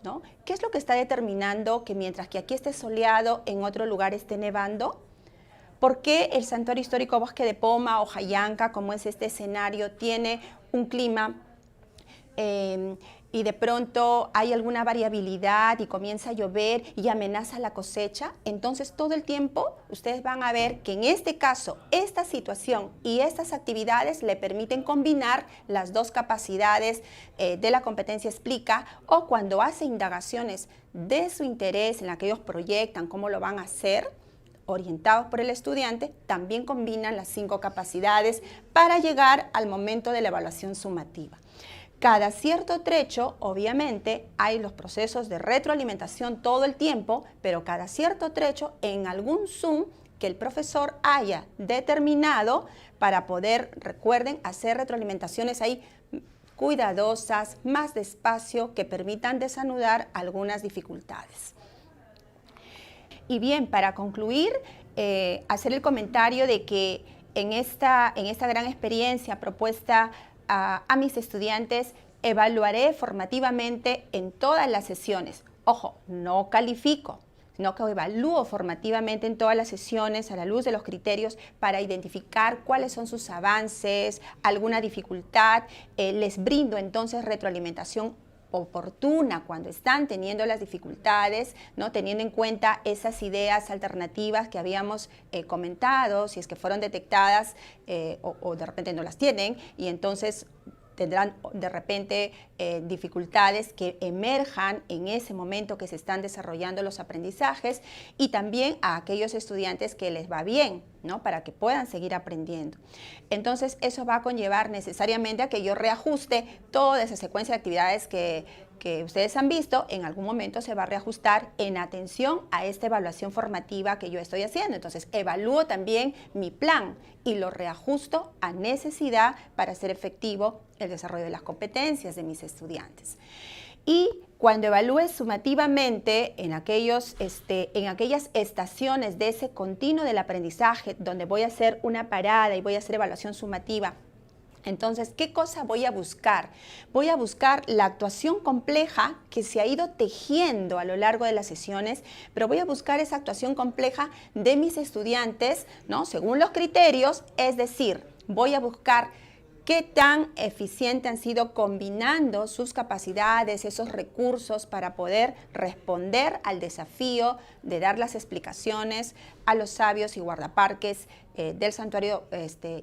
¿no? ¿Qué es lo que está determinando que mientras que aquí esté soleado, en otro lugar esté nevando? ¿Por qué el Santuario Histórico Bosque de Poma o Jayanca, como es este escenario, tiene un clima y de pronto hay alguna variabilidad y comienza a llover y amenaza la cosecha? Entonces todo el tiempo ustedes van a ver que en este caso, esta situación y estas actividades le permiten combinar las dos capacidades de la competencia explica, o cuando hace indagaciones de su interés en la que ellos proyectan cómo lo van a hacer, orientados por el estudiante, también combinan las 5 capacidades para llegar al momento de la evaluación sumativa. Cada cierto trecho, obviamente, hay los procesos de retroalimentación todo el tiempo, pero cada cierto trecho en algún Zoom que el profesor haya determinado para poder, recuerden, hacer retroalimentaciones ahí cuidadosas, más despacio, que permitan desanudar algunas dificultades. Y bien, para concluir, hacer el comentario de que en esta gran experiencia propuesta a mis estudiantes, evaluaré formativamente en todas las sesiones. Ojo, no califico, sino que evalúo formativamente en todas las sesiones a la luz de los criterios para identificar cuáles son sus avances, alguna dificultad. Les brindo entonces retroalimentación oportuna cuando están teniendo las dificultades, ¿no? Teniendo en cuenta esas ideas alternativas que habíamos comentado, si es que fueron detectadas o de repente no las tienen, y entonces tendrán de repente dificultades que emerjan en ese momento que se están desarrollando los aprendizajes, y también a aquellos estudiantes que les va bien, ¿no? Para que puedan seguir aprendiendo. Entonces eso va a conllevar necesariamente a que yo reajuste toda esa secuencia de actividades que ustedes han visto. En algún momento se va a reajustar en atención a esta evaluación formativa que yo estoy haciendo. Entonces evalúo también mi plan y lo reajusto a necesidad para hacer efectivo el desarrollo de las competencias de mis estudiantes. Y cuando evalúe sumativamente en aquellas estaciones de ese continuo del aprendizaje, donde voy a hacer una parada y voy a hacer evaluación sumativa, entonces, ¿qué cosa voy a buscar? Voy a buscar la actuación compleja que se ha ido tejiendo a lo largo de las sesiones, pero voy a buscar esa actuación compleja de mis estudiantes, ¿no? Según los criterios, es decir, voy a buscar qué tan eficiente han sido combinando sus capacidades, esos recursos para poder responder al desafío de dar las explicaciones a los sabios y guardaparques del santuario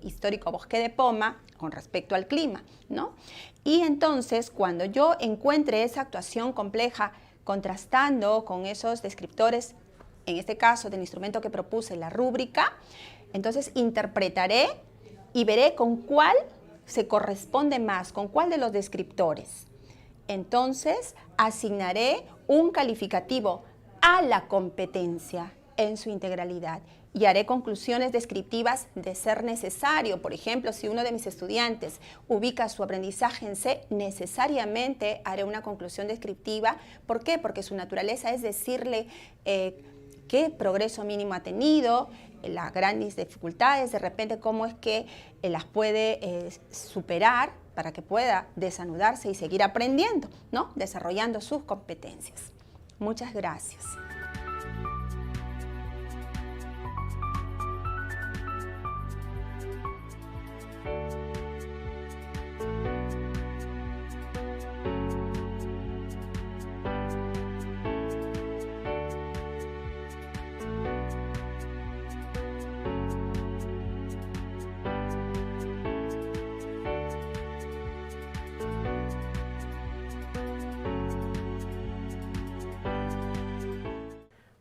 histórico Bosque de Poma con respecto al clima, ¿no? Y entonces, cuando yo encuentre esa actuación compleja contrastando con esos descriptores, en este caso del instrumento que propuse, la rúbrica, entonces interpretaré y veré con cuál se corresponde más, con cuál de los descriptores. Entonces, asignaré un calificativo a la competencia en su integralidad y haré conclusiones descriptivas de ser necesario. Por ejemplo, si uno de mis estudiantes ubica su aprendizaje en C, necesariamente haré una conclusión descriptiva. ¿Por qué? Porque su naturaleza es decirle qué progreso mínimo ha tenido, las grandes dificultades, de repente cómo es que las puede superar para que pueda desanudarse y seguir aprendiendo, ¿no? Desarrollando sus competencias. Muchas gracias.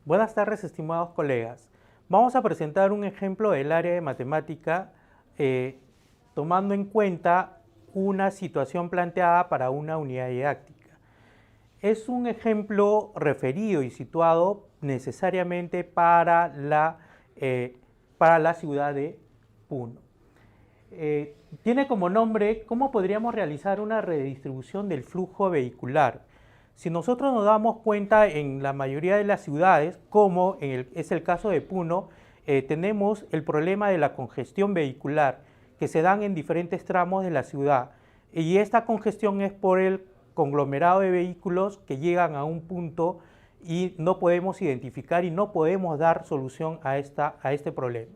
Buenas tardes, estimados colegas. Vamos a presentar un ejemplo del área de matemática tomando en cuenta una situación planteada para una unidad didáctica. Es un ejemplo referido y situado necesariamente para la ciudad de Puno. Tiene como nombre cómo podríamos realizar una redistribución del flujo vehicular. Si nosotros nos damos cuenta en la mayoría de las ciudades, como es el caso de Puno, tenemos el problema de la congestión vehicular que se dan en diferentes tramos de la ciudad. Y esta congestión es por el conglomerado de vehículos que llegan a un punto y no podemos identificar y no podemos dar solución a este problema.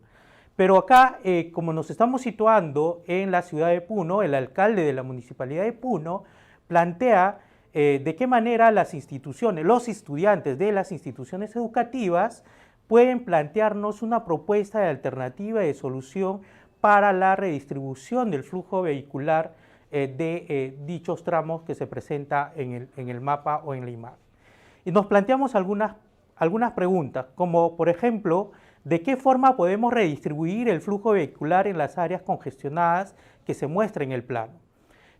Pero acá, como nos estamos situando en la ciudad de Puno, el alcalde de la municipalidad de Puno plantea de qué manera las instituciones, los estudiantes de las instituciones educativas pueden plantearnos una propuesta de alternativa de solución para la redistribución del flujo vehicular de dichos tramos que se presenta en el mapa o en la imagen. Y nos planteamos algunas preguntas, como por ejemplo, ¿de qué forma podemos redistribuir el flujo vehicular en las áreas congestionadas que se muestra en el plano?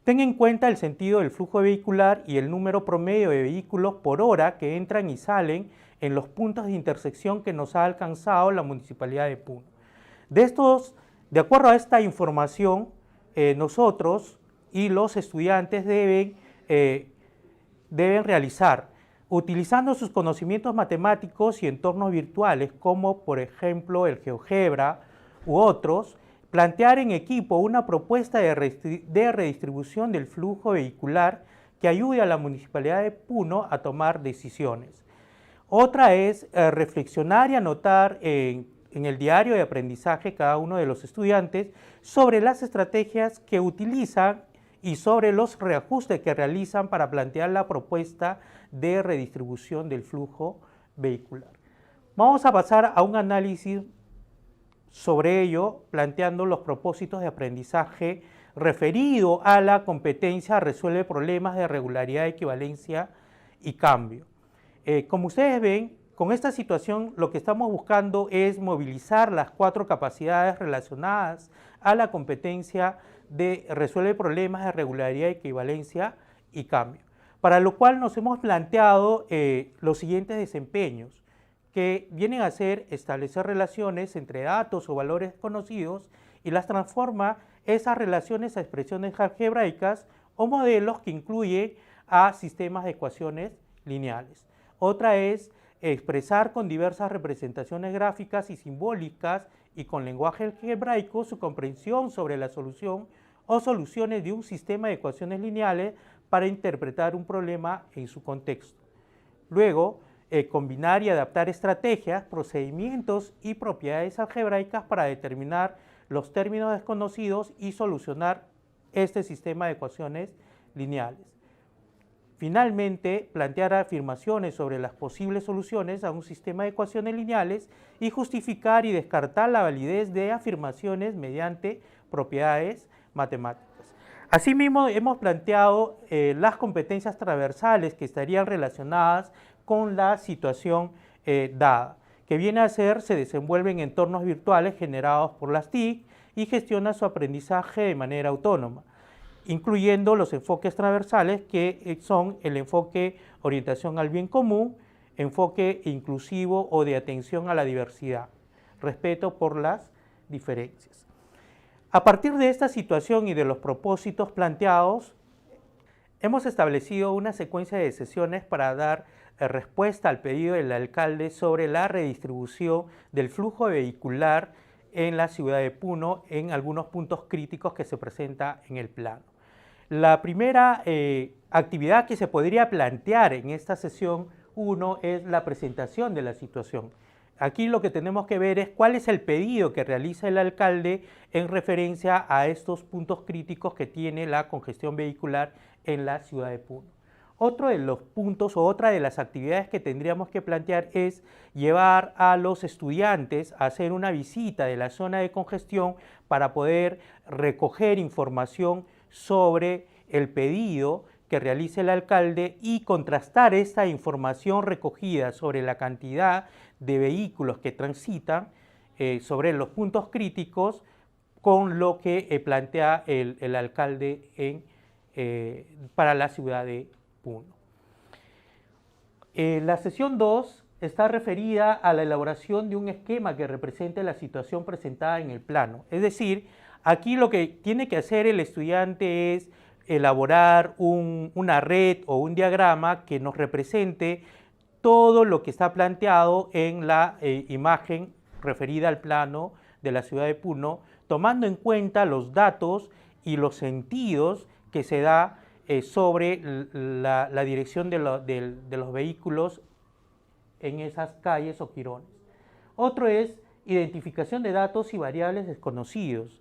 Ten en cuenta el sentido del flujo vehicular y el número promedio de vehículos por hora que entran y salen en los puntos de intersección que nos ha alcanzado la Municipalidad de Puno. De acuerdo a esta información, nosotros y los estudiantes deben realizar, utilizando sus conocimientos matemáticos y entornos virtuales, como por ejemplo el GeoGebra u otros, plantear en equipo una propuesta de redistribución del flujo vehicular que ayude a la Municipalidad de Puno a tomar decisiones. Otra es reflexionar y anotar en el diario de aprendizaje cada uno de los estudiantes sobre las estrategias que utilizan y sobre los reajustes que realizan para plantear la propuesta de redistribución del flujo vehicular. Vamos a pasar a un análisis sobre ello, planteando los propósitos de aprendizaje referido a la competencia resuelve problemas de regularidad, equivalencia y cambio. Como ustedes ven, con esta situación lo que estamos buscando es movilizar las 4 capacidades relacionadas a la competencia de resuelve problemas de regularidad, equivalencia y cambio, para lo cual nos hemos planteado los siguientes desempeños, que vienen a ser establecer relaciones entre datos o valores conocidos y las transforma esas relaciones a expresiones algebraicas o modelos que incluyen a sistemas de ecuaciones lineales. Otra es expresar con diversas representaciones gráficas y simbólicas y con lenguaje algebraico su comprensión sobre la solución o soluciones de un sistema de ecuaciones lineales para interpretar un problema en su contexto. Luego, combinar y adaptar estrategias, procedimientos y propiedades algebraicas para determinar los términos desconocidos y solucionar este sistema de ecuaciones lineales. Finalmente, plantear afirmaciones sobre las posibles soluciones a un sistema de ecuaciones lineales y justificar y descartar la validez de afirmaciones mediante propiedades matemáticas. Asimismo, hemos planteado las competencias transversales que estarían relacionadas con la situación dada, que viene a ser, se desenvuelve en entornos virtuales generados por las TIC y gestiona su aprendizaje de manera autónoma, incluyendo los enfoques transversales que son el enfoque orientación al bien común, enfoque inclusivo o de atención a la diversidad, respeto por las diferencias. A partir de esta situación y de los propósitos planteados, hemos establecido una secuencia de sesiones para dar respuesta al pedido del alcalde sobre la redistribución del flujo vehicular en la ciudad de Puno en algunos puntos críticos que se presenta en el plano. La primera actividad que se podría plantear en esta sesión 1 es la presentación de la situación. Aquí lo que tenemos que ver es cuál es el pedido que realiza el alcalde en referencia a estos puntos críticos que tiene la congestión vehicular en la ciudad de Puno. Otro de los puntos o otra de las actividades que tendríamos que plantear es llevar a los estudiantes a hacer una visita de la zona de congestión para poder recoger información sobre el pedido que realice el alcalde y contrastar esta información recogida sobre la cantidad de vehículos que transitan sobre los puntos críticos con lo que plantea el alcalde para la ciudad de Puno. La sesión 2 está referida a la elaboración de un esquema que represente la situación presentada en el plano. Es decir, aquí lo que tiene que hacer el estudiante es elaborar una red o un diagrama que nos represente todo lo que está planteado en la imagen referida al plano de la ciudad de Puno, tomando en cuenta los datos y los sentidos que se da sobre la dirección de los vehículos en esas calles o jirones. Otro es identificación de datos y variables desconocidos.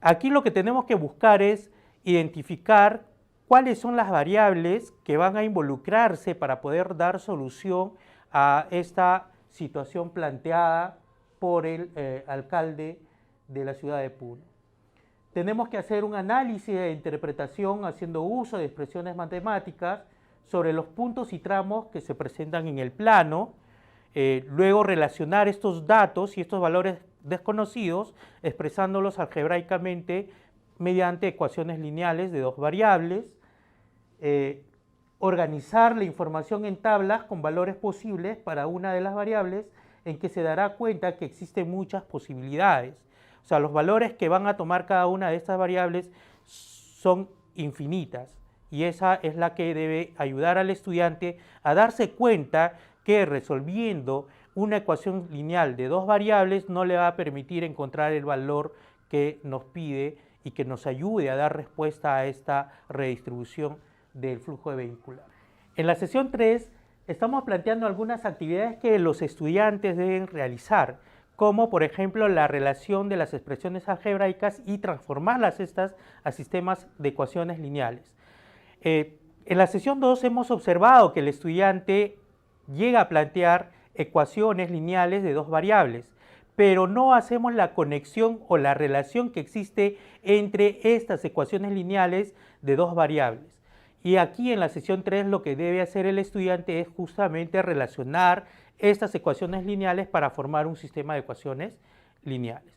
Aquí lo que tenemos que buscar es identificar cuáles son las variables que van a involucrarse para poder dar solución a esta situación planteada por el alcalde de la ciudad de Puno. Tenemos que hacer un análisis de interpretación haciendo uso de expresiones matemáticas sobre los puntos y tramos que se presentan en el plano, luego relacionar estos datos y estos valores desconocidos expresándolos algebraicamente mediante ecuaciones lineales de dos variables, organizar la información en tablas con valores posibles para una de las variables en que se dará cuenta que existen muchas posibilidades. O sea, los valores que van a tomar cada una de estas variables son infinitas y esa es la que debe ayudar al estudiante a darse cuenta que resolviendo una ecuación lineal de dos variables no le va a permitir encontrar el valor que nos pide y que nos ayude a dar respuesta a esta redistribución del flujo vehicular. En la sesión 3 estamos planteando algunas actividades que los estudiantes deben realizar, como por ejemplo la relación de las expresiones algebraicas y transformarlas estas a sistemas de ecuaciones lineales. En la sesión 2 hemos observado que el estudiante llega a plantear ecuaciones lineales de dos variables, pero no hacemos la conexión o la relación que existe entre estas ecuaciones lineales de dos variables. Y aquí en la sesión 3 lo que debe hacer el estudiante es justamente relacionar estas ecuaciones lineales para formar un sistema de ecuaciones lineales.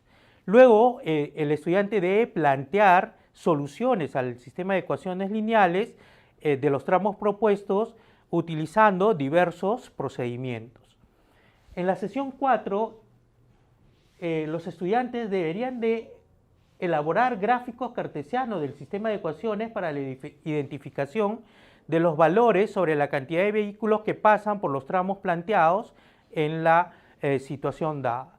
Luego, el estudiante debe plantear soluciones al sistema de ecuaciones lineales de los tramos propuestos utilizando diversos procedimientos. En la sesión 4, los estudiantes deberían de elaborar gráficos cartesianos del sistema de ecuaciones para la identificación de los valores sobre la cantidad de vehículos que pasan por los tramos planteados en la situación dada.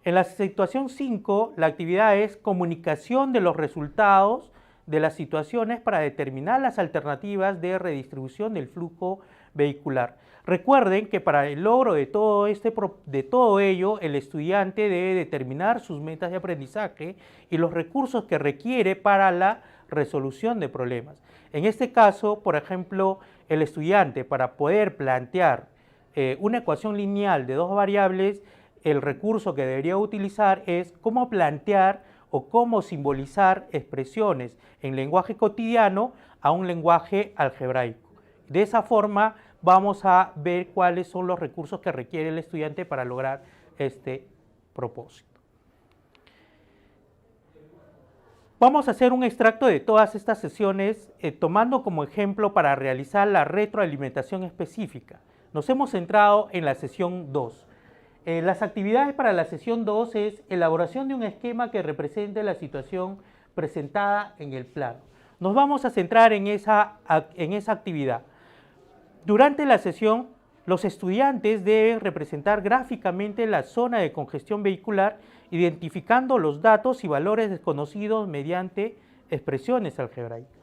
En la situación 5, la actividad es comunicación de los resultados de las situaciones para determinar las alternativas de redistribución del flujo vehicular. Recuerden que para el logro de todo ello, el estudiante debe determinar sus metas de aprendizaje y los recursos que requiere para la resolución de problemas. En este caso, por ejemplo, el estudiante, para poder plantear una ecuación lineal de dos variables, el recurso que debería utilizar es cómo plantear o cómo simbolizar expresiones en lenguaje cotidiano a un lenguaje algebraico. De esa forma vamos a ver cuáles son los recursos que requiere el estudiante para lograr este propósito. Vamos a hacer un extracto de todas estas sesiones tomando como ejemplo para realizar la retroalimentación específica. Nos hemos centrado en la sesión 2. Las actividades para la sesión 2 es elaboración de un esquema que represente la situación presentada en el plano. Nos vamos a centrar en esa actividad. Durante la sesión, los estudiantes deben representar gráficamente la zona de congestión vehicular, identificando los datos y valores desconocidos mediante expresiones algebraicas.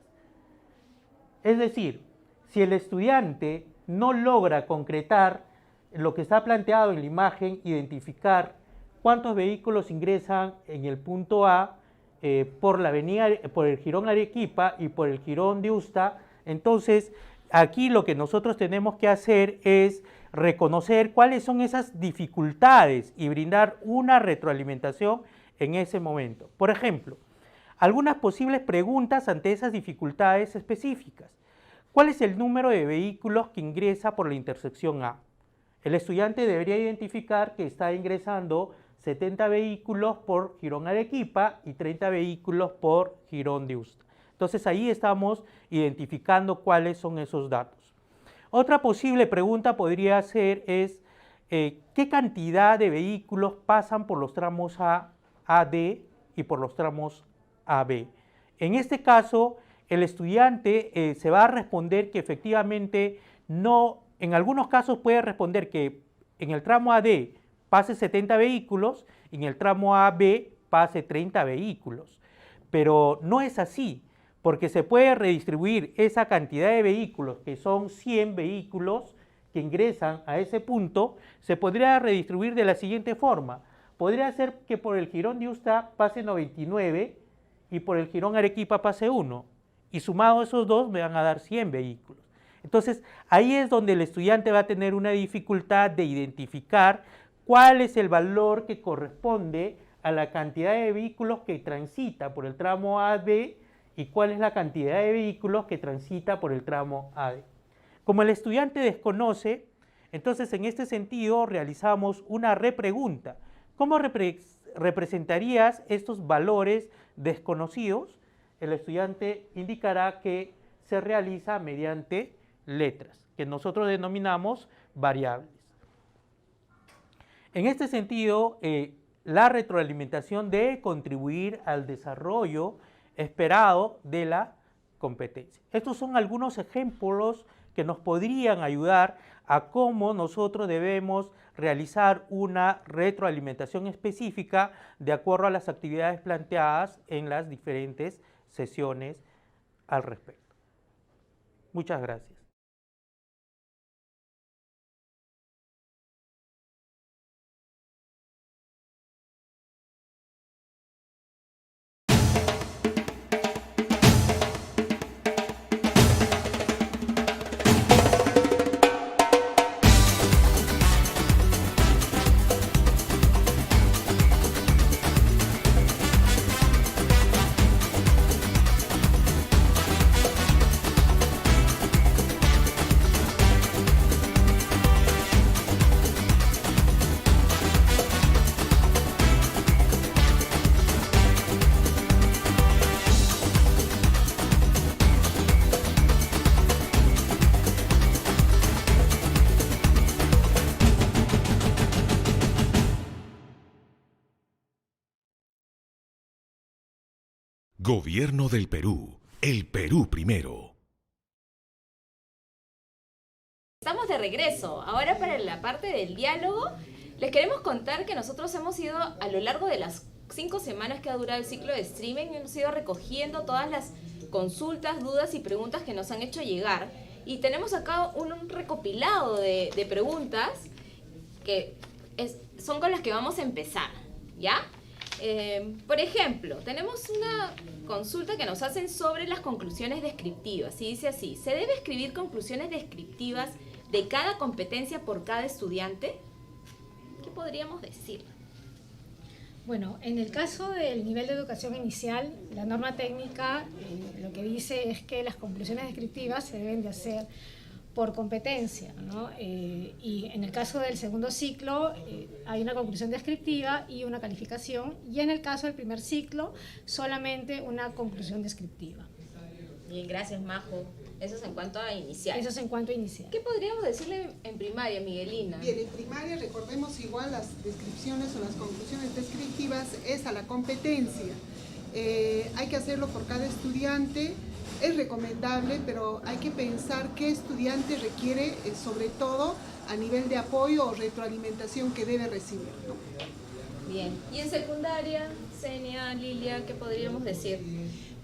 Es decir, si el estudiante no logra concretar lo que está planteado en la imagen, identificar cuántos vehículos ingresan en el punto A por el jirón Arequipa y por el jirón de Usta, entonces aquí lo que nosotros tenemos que hacer es reconocer cuáles son esas dificultades y brindar una retroalimentación en ese momento. Por ejemplo, algunas posibles preguntas ante esas dificultades específicas. ¿Cuál es el número de vehículos que ingresa por la intersección A? El estudiante debería identificar que está ingresando 70 vehículos por jirón Arequipa y 30 vehículos por jirón de Usta. Entonces ahí estamos identificando cuáles son esos datos. Otra posible pregunta podría ser es ¿qué cantidad de vehículos pasan por los tramos A, D y por los tramos AB? En este caso, el estudiante se va a responder que efectivamente no, en algunos casos puede responder que en el tramo AD pase 70 vehículos y en el tramo AB pase 30 vehículos, pero no es así, porque se puede redistribuir esa cantidad de vehículos, que son 100 vehículos que ingresan a ese punto, se podría redistribuir de la siguiente forma. Podría ser que por el jirón de Usta pase 99 y por el jirón Arequipa pase 1, y sumado esos dos me van a dar 100 vehículos. Entonces, ahí es donde el estudiante va a tener una dificultad de identificar cuál es el valor que corresponde a la cantidad de vehículos que transita por el tramo AD y cuál es la cantidad de vehículos que transita por el tramo AD. Como el estudiante desconoce, entonces en este sentido realizamos una repregunta. ¿Cómo representarías estos valores desconocidos? El estudiante indicará que se realiza mediante letras, que nosotros denominamos variables. En este sentido, la retroalimentación debe contribuir al desarrollo esperado de la competencia. Estos son algunos ejemplos que nos podrían ayudar a cómo nosotros debemos realizar una retroalimentación específica de acuerdo a las actividades planteadas en las diferentes sesiones al respecto. Muchas gracias. Gobierno del Perú. El Perú primero. Estamos de regreso. Ahora para la parte del diálogo, les queremos contar que nosotros hemos ido a lo largo de las 5 semanas que ha durado el ciclo de streaming, hemos ido recogiendo todas las consultas, dudas y preguntas que nos han hecho llegar. Y tenemos acá un recopilado de preguntas que son con las que vamos a empezar, ¿ya? Por ejemplo, tenemos una consulta que nos hacen sobre las conclusiones descriptivas. Y dice así: ¿se debe escribir conclusiones descriptivas de cada competencia por cada estudiante? ¿Qué podríamos decir? Bueno, en el caso del nivel de educación inicial, la norma técnica lo que dice es que las conclusiones descriptivas se deben de hacer por competencia, ¿no? Y en el caso del segundo ciclo hay una conclusión descriptiva y una calificación, y en el caso del primer ciclo solamente una conclusión descriptiva. Bien, gracias, Majo. Eso es en cuanto a inicial. Eso es en cuanto a inicial. ¿Qué podríamos decirle en primaria, Miguelina? Bien, en primaria recordemos igual las descripciones o las conclusiones descriptivas es a la competencia. Hay que hacerlo por cada estudiante. Es recomendable, pero hay que pensar qué estudiante requiere, sobre todo a nivel de apoyo o retroalimentación que debe recibir, ¿no? Bien. ¿Y en secundaria, Senia, Lilia, qué podríamos decir?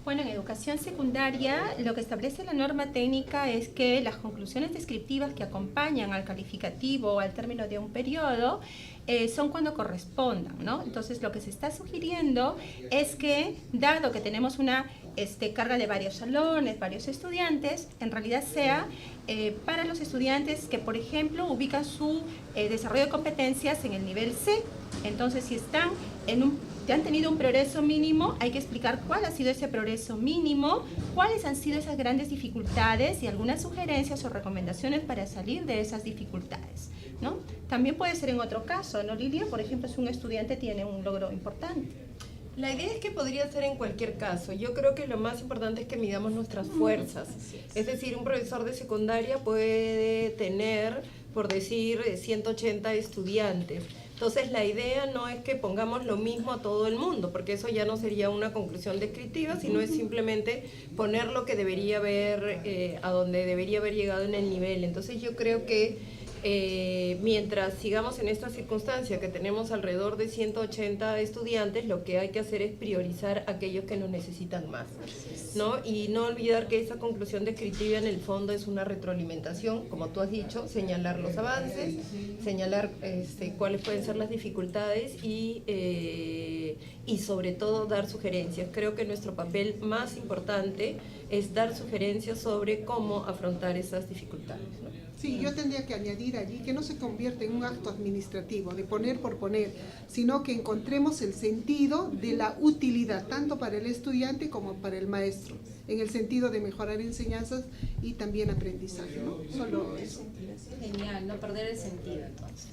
Bueno, en educación secundaria lo que establece la norma técnica es que las conclusiones descriptivas que acompañan al calificativo o al término de un periodo son cuando correspondan, ¿no? Entonces lo que se está sugiriendo es que, dado que tenemos una carga de varios salones, varios estudiantes, en realidad sea para los estudiantes que, por ejemplo, ubican su desarrollo de competencias en el nivel C. Entonces, si están si han tenido un progreso mínimo, hay que explicar cuál ha sido ese progreso mínimo, cuáles han sido esas grandes dificultades y algunas sugerencias o recomendaciones para salir de esas dificultades, ¿no? También puede ser en otro caso, ¿no, Lilia? Por ejemplo, si un estudiante tiene un logro importante. La idea es que podría ser en cualquier caso. Yo creo que lo más importante es que midamos nuestras fuerzas. Es decir, un profesor de secundaria puede tener, por decir, 180 estudiantes. Entonces la idea no es que pongamos lo mismo a todo el mundo, porque eso ya no sería una conclusión descriptiva, sino es simplemente poner lo que debería haber, a donde debería haber llegado en el nivel. Entonces yo creo que mientras sigamos en esta circunstancia, que tenemos alrededor de 180 estudiantes, lo que hay que hacer es priorizar a aquellos que nos necesitan más, ¿no? Y no olvidar que esa conclusión descriptiva en el fondo es una retroalimentación, como tú has dicho, señalar los avances, señalar cuáles pueden ser las dificultades y sobre todo dar sugerencias. Creo que nuestro papel más importante es dar sugerencias sobre cómo afrontar esas dificultades, ¿no? Sí, yo tendría que añadir allí que no se convierte en un acto administrativo, de poner por poner, sino que encontremos el sentido de la utilidad, tanto para el estudiante como para el maestro, en el sentido de mejorar enseñanzas y también aprendizaje, ¿no? Solo eso. Genial, no perder el sentido entonces.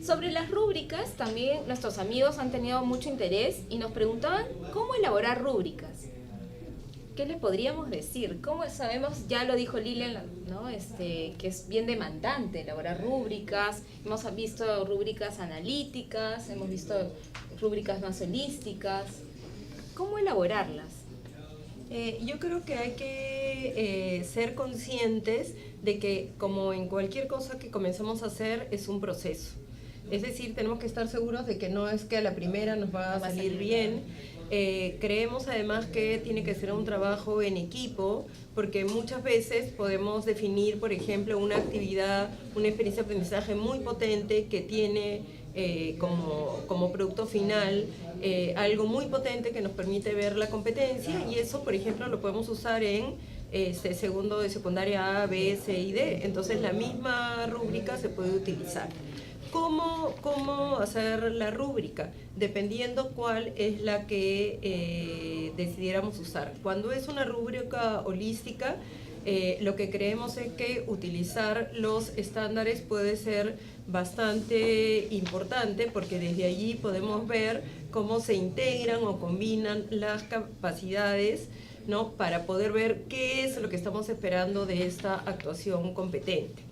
Sobre las rúbricas, también nuestros amigos han tenido mucho interés y nos preguntaban cómo elaborar rúbricas. ¿Qué les podríamos decir? ¿Cómo sabemos? Ya lo dijo Lilian, ¿no? Que es bien demandante elaborar rúbricas. Hemos visto rúbricas analíticas, hemos visto rúbricas más holísticas. ¿Cómo elaborarlas? Yo creo que hay que ser conscientes de que, como en cualquier cosa que comencemos a hacer, es un proceso. Es decir, tenemos que estar seguros de que no es que a la primera nos va a salir bien. Creemos además que tiene que ser un trabajo en equipo, porque muchas veces podemos definir, por ejemplo, una actividad, una experiencia de aprendizaje muy potente que tiene como producto final algo muy potente que nos permite ver la competencia, y eso, por ejemplo, lo podemos usar en segundo de secundaria A, B, C y D. Entonces la misma rúbrica se puede utilizar. ¿Cómo hacer la rúbrica? Dependiendo cuál es la que decidiéramos usar. Cuando es una rúbrica holística, lo que creemos es que utilizar los estándares puede ser bastante importante, porque desde allí podemos ver cómo se integran o combinan las capacidades, ¿no? Para poder ver qué es lo que estamos esperando de esta actuación competente.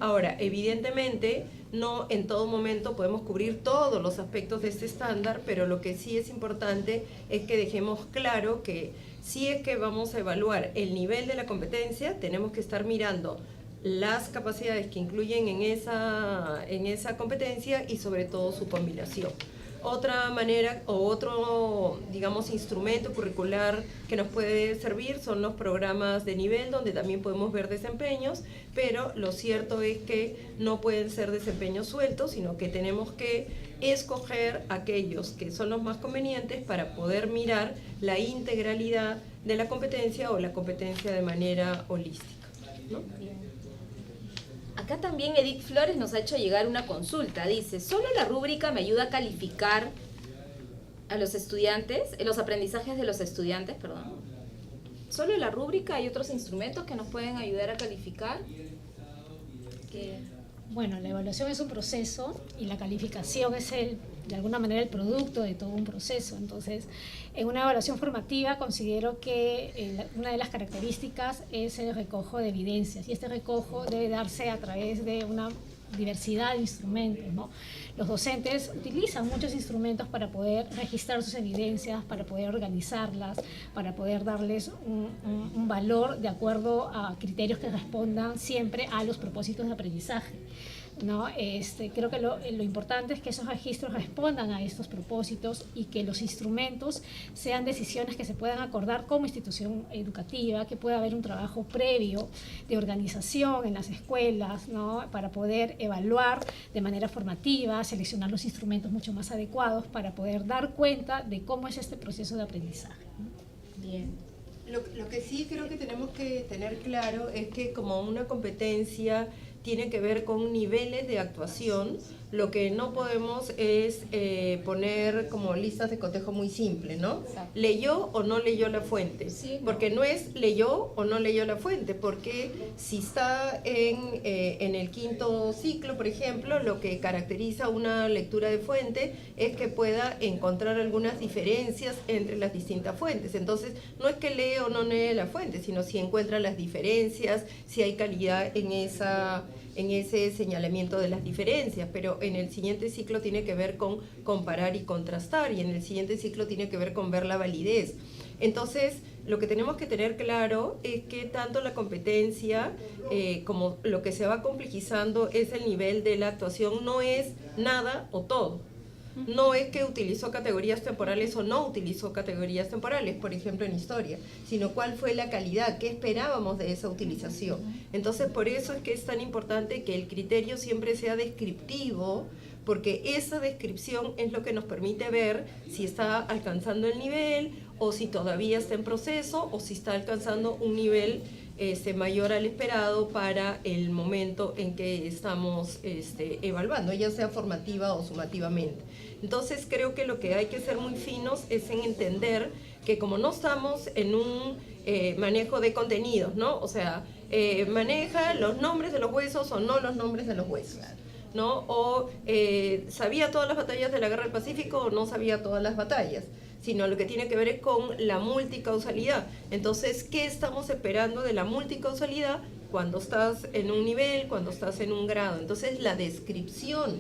Ahora, evidentemente, no en todo momento podemos cubrir todos los aspectos de este estándar, pero lo que sí es importante es que dejemos claro que si es que vamos a evaluar el nivel de la competencia, tenemos que estar mirando las capacidades que incluyen en esa competencia y sobre todo su combinación. Otra manera o otro, digamos, instrumento curricular que nos puede servir son los programas de nivel, donde también podemos ver desempeños, pero lo cierto es que no pueden ser desempeños sueltos, sino que tenemos que escoger aquellos que son los más convenientes para poder mirar la integralidad de la competencia o la competencia de manera holística, ¿no? Acá también Edith Flores nos ha hecho llegar una consulta. Dice, ¿solo la rúbrica me ayuda a calificar a los estudiantes, los aprendizajes de los estudiantes, perdón? ¿Solo la rúbrica? ¿Hay otros instrumentos que nos pueden ayudar a calificar? Bueno, la evaluación es un proceso y la calificación es de alguna manera el producto de todo un proceso. Entonces, en una evaluación formativa considero que una de las características es el recojo de evidencias, y este recojo debe darse a través de una diversidad de instrumentos, ¿no? Los docentes utilizan muchos instrumentos para poder registrar sus evidencias, para poder organizarlas, para poder darles un valor de acuerdo a criterios que respondan siempre a los propósitos de aprendizaje, ¿no? Creo que lo importante es que esos registros respondan a estos propósitos y que los instrumentos sean decisiones que se puedan acordar como institución educativa, que pueda haber un trabajo previo de organización en las escuelas, ¿no? Para poder evaluar de manera formativa, seleccionar los instrumentos mucho más adecuados para poder dar cuenta de cómo es este proceso de aprendizaje, ¿no? Bien. Lo que sí creo que tenemos que tener claro es que como una competencia tiene que ver con niveles de actuación, lo que no podemos es poner como listas de cotejo muy simple, ¿no? Exacto. ¿Leyó o no leyó la fuente? Sí. Porque no es leyó o no leyó la fuente, porque si está en el quinto ciclo, por ejemplo, lo que caracteriza una lectura de fuente es que pueda encontrar algunas diferencias entre las distintas fuentes. Entonces, no es que lee o no lee la fuente, sino si encuentra las diferencias, si hay calidad en ese señalamiento de las diferencias, pero en el siguiente ciclo tiene que ver con comparar y contrastar, y en el siguiente ciclo tiene que ver con ver la validez. Entonces, lo que tenemos que tener claro es que tanto la competencia como lo que se va complejizando es el nivel de la actuación, no es nada o todo. No es que utilizó categorías temporales o no utilizó categorías temporales, por ejemplo en historia, sino cuál fue la calidad, qué esperábamos de esa utilización. Entonces, por eso es que es tan importante que el criterio siempre sea descriptivo, porque esa descripción es lo que nos permite ver si está alcanzando el nivel, o si todavía está en proceso, o si está alcanzando un nivel mayor al esperado para el momento en que estamos evaluando, ya sea formativa o sumativamente. Entonces creo que lo que hay que ser muy finos es en entender que como no estamos en un manejo de contenidos, ¿no? O sea, maneja los nombres de los huesos o no los nombres de los huesos, ¿no? O sabía todas las batallas de la Guerra del Pacífico o no sabía todas las batallas, sino lo que tiene que ver es con la multicausalidad. Entonces, ¿qué estamos esperando de la multicausalidad cuando estás en un nivel, cuando estás en un grado? Entonces, la descripción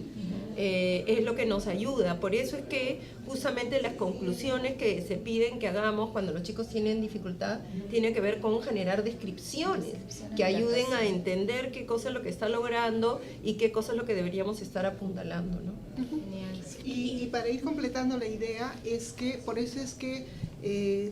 es lo que nos ayuda. Por eso es que justamente las conclusiones que se piden que hagamos cuando los chicos tienen dificultad tienen que ver con generar descripciones que ayuden a entender qué cosa es lo que está logrando y qué cosa es lo que deberíamos estar apuntalando, ¿no? Y para ir completando la idea, es que por eso es que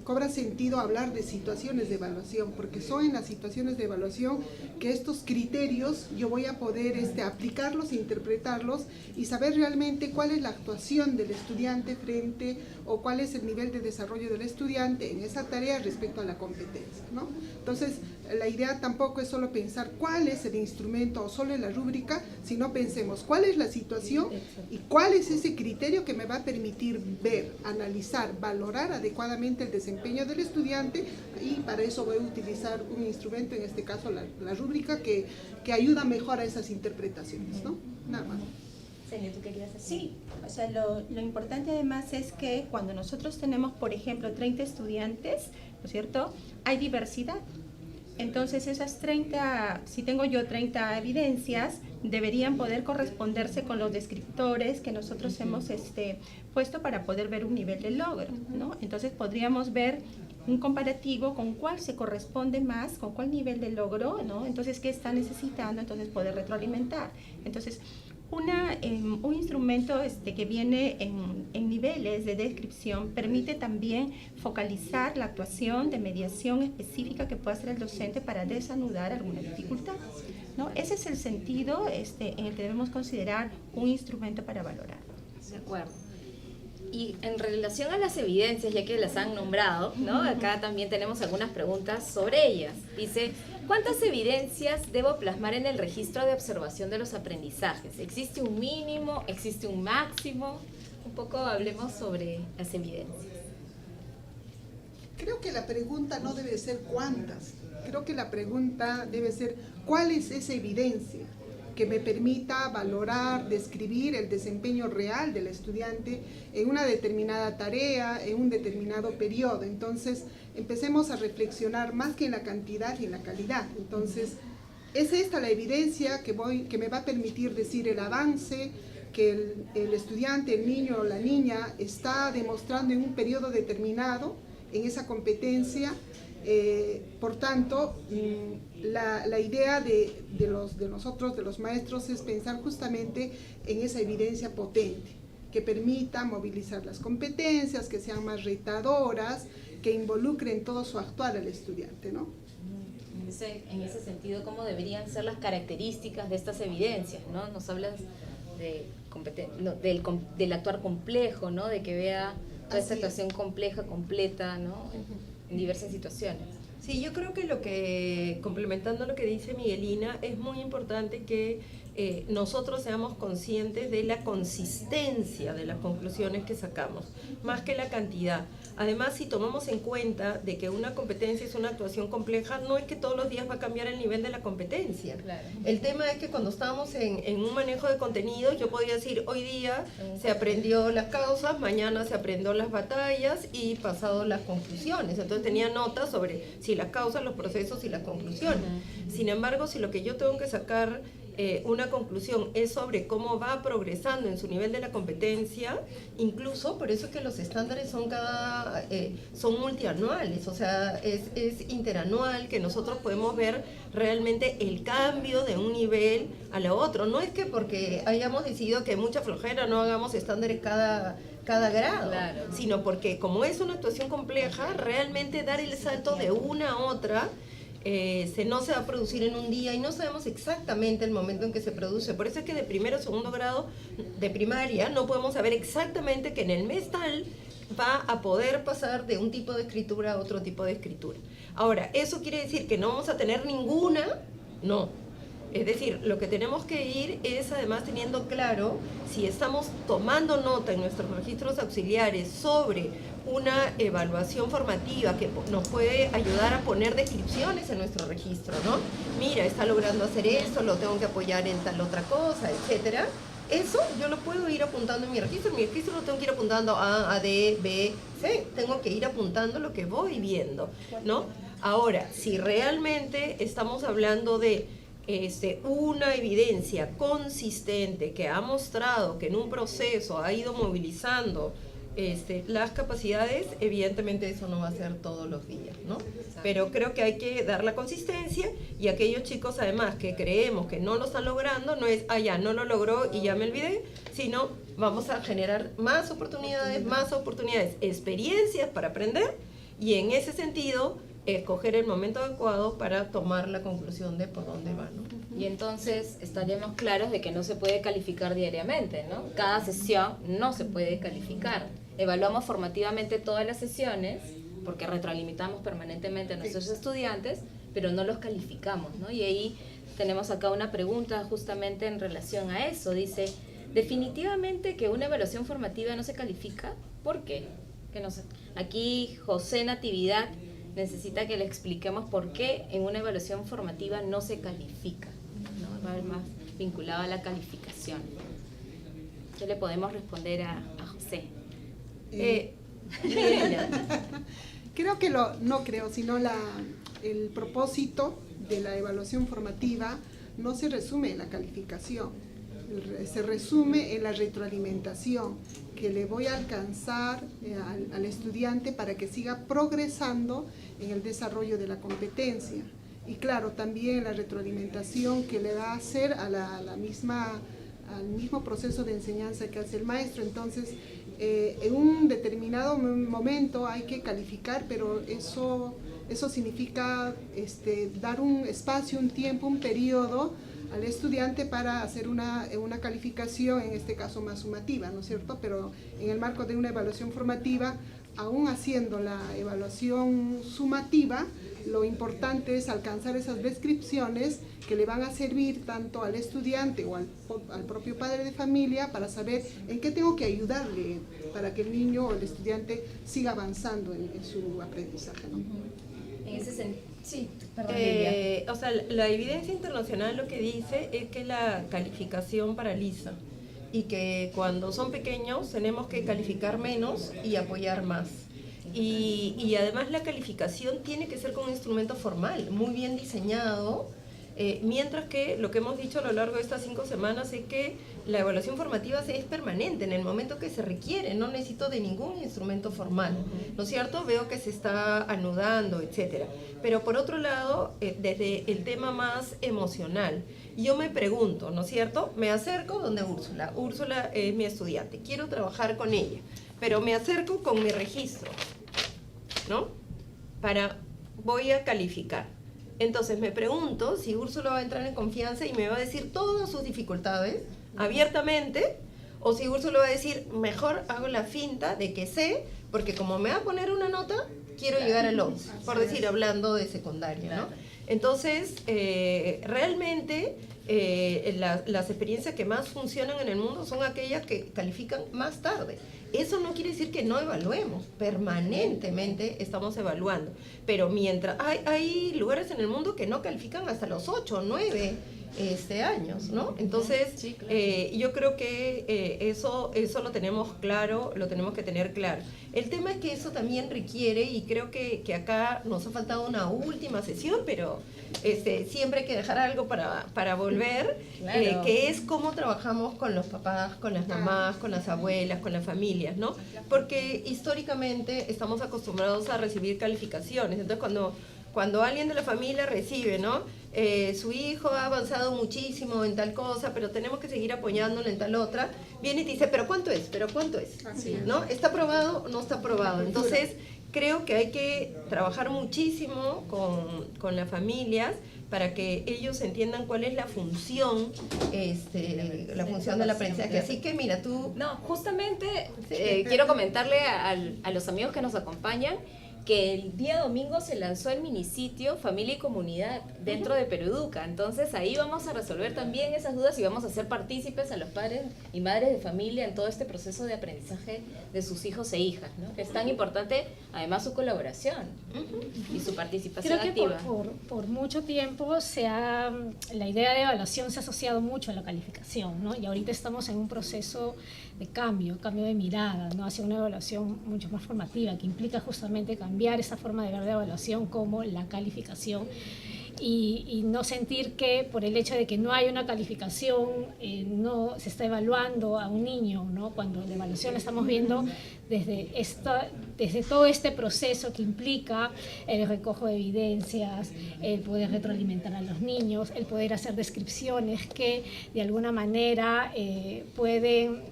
cobra sentido hablar de situaciones de evaluación, porque son en las situaciones de evaluación que estos criterios yo voy a poder aplicarlos, interpretarlos y saber realmente cuál es la actuación del estudiante frente o cuál es el nivel de desarrollo del estudiante en esa tarea respecto a la competencia, ¿no? Entonces, la idea tampoco es solo pensar cuál es el instrumento o solo la rúbrica, sino pensemos cuál es la situación y cuál es ese criterio que me va a permitir ver, analizar, valorar adecuadamente el desempeño del estudiante, y para eso voy a utilizar un instrumento, en este caso la rúbrica, que ayuda mejor a esas interpretaciones, ¿no? Nada más. Celia, ¿tú querías decir? Sí, o sea, lo importante además es que cuando nosotros tenemos, por ejemplo, 30 estudiantes, ¿no es cierto?, hay diversidad. Entonces esas 30, si tengo yo 30 evidencias, deberían poder corresponderse con los descriptores que nosotros hemos puesto para poder ver un nivel de logro, ¿no? Entonces podríamos ver un comparativo con cuál se corresponde más, con cuál nivel de logro, ¿no? Entonces, ¿qué está necesitando? Entonces poder retroalimentar. Entonces, Un instrumento que viene en niveles de descripción permite también focalizar la actuación de mediación específica que pueda hacer el docente para desanudar alguna dificultad, ¿no? Ese es el sentido en el que debemos considerar un instrumento para valorar. De acuerdo. Y en relación a las evidencias, ya que las han nombrado, ¿no? Acá también tenemos algunas preguntas sobre ellas. Dice, ¿cuántas evidencias debo plasmar en el registro de observación de los aprendizajes? ¿Existe un mínimo? ¿Existe un máximo? Un poco hablemos sobre las evidencias. Creo que la pregunta no debe ser cuántas. Creo que la pregunta debe ser ¿cuál es esa evidencia que me permita valorar, describir el desempeño real del estudiante en una determinada tarea, en un determinado periodo? Entonces, empecemos a reflexionar más que en la cantidad y en la calidad. Entonces, es esta la evidencia que me va a permitir decir el avance que el estudiante, el niño o la niña está demostrando en un periodo determinado en esa competencia. Por tanto, la idea de nosotros, de los maestros, es pensar justamente en esa evidencia potente que permita movilizar las competencias, que sean más retadoras, que involucren todo su actuar al estudiante, ¿no? En ese sentido, ¿cómo deberían ser las características de estas evidencias, ¿no? Nos hablas del actuar complejo, ¿no? De que vea toda esta actuación compleja, completa, ¿no? En diversas situaciones. Sí, yo creo que complementando lo que dice Miguelina, es muy importante que nosotros seamos conscientes de la consistencia de las conclusiones que sacamos, más que la cantidad. Además, si tomamos en cuenta de que una competencia es una actuación compleja, no es que todos los días va a cambiar el nivel de la competencia. Claro. El tema es que cuando estábamos en un manejo de contenidos, yo podía decir, hoy día se aprendió las causas, mañana se aprendió las batallas y pasado las conclusiones. Entonces tenía notas sobre si las causas, los procesos y las conclusiones. Sin embargo, si lo que yo tengo que sacar una conclusión es sobre cómo va progresando en su nivel de la competencia, incluso por eso es que los estándares son multianuales, o sea, es interanual, que nosotros podemos ver realmente el cambio de un nivel a la otro. No es que porque hayamos decidido que mucha flojera no hagamos estándares cada grado, claro, sino porque como es una actuación compleja, realmente dar el salto de una a otra no se va a producir en un día y no sabemos exactamente el momento en que se produce. Por eso es que de primero o segundo grado de primaria no podemos saber exactamente que en el mes tal va a poder pasar de un tipo de escritura a otro tipo de escritura. Ahora, ¿eso quiere decir que no vamos a tener ninguna? No. Es decir, lo que tenemos que ir es además teniendo claro si estamos tomando nota en nuestros registros auxiliares sobre una evaluación formativa que nos puede ayudar a poner descripciones en nuestro registro, ¿no? Mira, está logrando hacer esto, lo tengo que apoyar en tal otra cosa, etcétera. Eso yo lo puedo ir apuntando en mi registro. En mi registro lo tengo que ir apuntando A, D, B, C. Tengo que ir apuntando lo que voy viendo, ¿no? Ahora, si realmente estamos hablando de una evidencia consistente que ha mostrado que en un proceso ha ido movilizando las capacidades, evidentemente eso no va a ser todos los días, ¿no? Pero creo que hay que dar la consistencia, y aquellos chicos además que creemos que no lo están logrando, no es, ya no lo logró y ya me olvidé, sino vamos a generar más oportunidades, experiencias para aprender, y en ese sentido escoger el momento adecuado para tomar la conclusión de por dónde va, ¿no? Y entonces estaríamos claros de que no se puede calificar diariamente, ¿no? Cada sesión no se puede calificar. Evaluamos formativamente todas las sesiones porque retroalimentamos permanentemente a nuestros estudiantes, pero no los calificamos, ¿no? Y ahí tenemos acá una pregunta justamente en relación a eso. Dice, definitivamente que una evaluación formativa no se califica. ¿Por qué? Que no sé. Aquí José Natividad necesita que le expliquemos por qué en una evaluación formativa no se califica, ¿no? Va más vinculado a la calificación. ¿Qué le podemos responder a José? Creo que sino el propósito de la evaluación formativa no se resume en la calificación, se resume en la retroalimentación que le voy a alcanzar al estudiante para que siga progresando en el desarrollo de la competencia. Y claro, también la retroalimentación que le va a hacer a la misma al mismo proceso de enseñanza que hace el maestro. Entonces, en un determinado momento hay que calificar, pero eso significa dar un espacio, un tiempo, un periodo al estudiante para hacer una calificación, en este caso más sumativa, ¿no es cierto? Pero en el marco de una evaluación formativa, aún haciendo la evaluación sumativa, lo importante es alcanzar esas descripciones que le van a servir tanto al estudiante o al propio padre de familia para saber en qué tengo que ayudarle para que el niño o el estudiante siga avanzando en su aprendizaje, ¿no? En ese sentido, sí, perdón, o sea, la evidencia internacional lo que dice es que la calificación paraliza y que cuando son pequeños tenemos que calificar menos y apoyar más. Y además la calificación tiene que ser con un instrumento formal, muy bien diseñado, mientras que lo que hemos dicho a lo largo de estas 5 semanas es que la evaluación formativa es permanente en el momento que se requiere, no necesito de ningún instrumento formal, ¿no es cierto? Veo que se está anudando, etcétera. Pero por otro lado, desde el tema más emocional, yo me pregunto, ¿no es cierto? Me acerco donde Úrsula. Úrsula es mi estudiante, quiero trabajar con ella, pero me acerco con mi registro, ¿no? Voy a calificar. Entonces me pregunto si Úrsula va a entrar en confianza y me va a decir todas sus dificultades abiertamente, o si Úrsula va a decir, mejor hago la finta de que sé, porque como me va a poner una nota, quiero llegar al 11, por decir, hablando de secundaria, ¿no? Entonces, realmente las experiencias que más funcionan en el mundo son aquellas que califican más tarde. Eso no quiere decir que no evaluemos, permanentemente estamos evaluando, pero mientras hay lugares en el mundo que no califican hasta los 8 o 9 años, ¿no? Entonces, sí, claro. Yo creo que eso lo tenemos claro, lo tenemos que tener claro. El tema es que eso también requiere, y creo que acá nos ha faltado una última sesión, pero siempre hay que dejar algo para volver, claro. Que es cómo trabajamos con los papás, con las mamás, con las abuelas, con las familias, ¿no? Porque históricamente estamos acostumbrados a recibir calificaciones, entonces cuando alguien de la familia recibe, ¿no? Su hijo ha avanzado muchísimo en tal cosa, pero tenemos que seguir apoyándolo en tal otra, viene y te dice, ¿pero cuánto es? ¿Pero cuánto es? ¿No? ¿Está aprobado o no está aprobado? Entonces, creo que hay que trabajar muchísimo con las familias para que ellos entiendan cuál es la función, la función del aprendizaje. Así que mira, tú... No, justamente quiero comentarle a los amigos que nos acompañan que el día domingo se lanzó el minisitio Familia y Comunidad dentro de Perueduca. Entonces ahí vamos a resolver también esas dudas y vamos a hacer partícipes a los padres y madres de familia en todo este proceso de aprendizaje de sus hijos e hijas, ¿no? Es tan importante además su colaboración y su participación activa. Creo que por mucho tiempo la idea de evaluación se ha asociado mucho a la calificación, ¿no? Y ahorita estamos en un proceso de cambio de mirada, ¿no? Hacia una evaluación mucho más formativa, que implica justamente cambiar esa forma de ver la evaluación como la calificación y no sentir que por el hecho de que no hay una calificación no se está evaluando a un niño, ¿no? Cuando la evaluación la estamos viendo desde todo este proceso que implica el recojo de evidencias, el poder retroalimentar a los niños, el poder hacer descripciones que de alguna manera pueden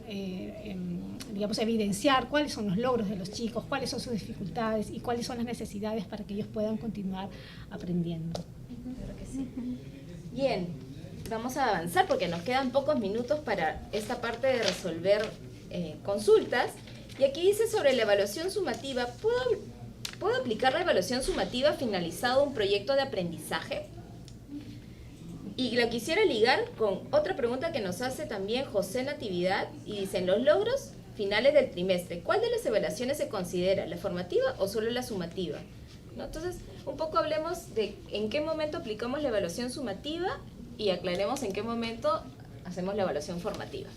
digamos, evidenciar cuáles son los logros de los chicos, cuáles son sus dificultades y cuáles son las necesidades para que ellos puedan continuar aprendiendo. Claro que sí. Bien, vamos a avanzar porque nos quedan pocos minutos para esta parte de resolver consultas. Y aquí dice sobre la evaluación sumativa, ¿puedo aplicar la evaluación sumativa finalizado un proyecto de aprendizaje? Y lo quisiera ligar con otra pregunta que nos hace también José Natividad y dicen, los logros finales del trimestre, ¿cuál de las evaluaciones se considera, la formativa o solo la sumativa? ¿No? Entonces, un poco hablemos de en qué momento aplicamos la evaluación sumativa y aclaremos en qué momento hacemos la evaluación formativa.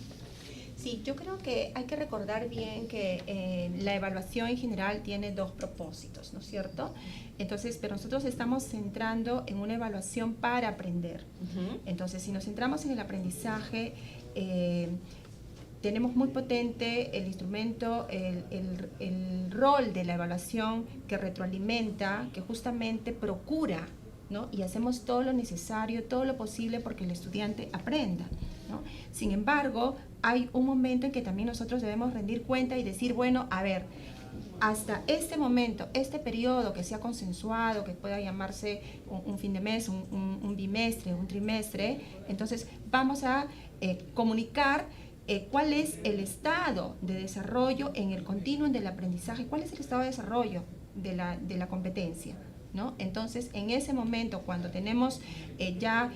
Sí, yo creo que hay que recordar bien que la evaluación en general tiene dos propósitos, ¿no es cierto? Entonces, pero nosotros estamos centrando en una evaluación para aprender. Entonces, si nos centramos en el aprendizaje, tenemos muy potente el instrumento, el rol de la evaluación que retroalimenta, que justamente procura, ¿no? Y hacemos todo lo necesario, todo lo posible porque el estudiante aprenda. ¿no? Sin embargo, hay un momento en que también nosotros debemos rendir cuenta y decir, bueno, a ver, hasta este momento, este periodo que sea consensuado, que pueda llamarse un fin de mes, un bimestre, un trimestre, entonces vamos a comunicar cuál es el estado de desarrollo en el continuum del aprendizaje, cuál es el estado de desarrollo de la competencia, ¿no? Entonces, en ese momento, cuando tenemos ya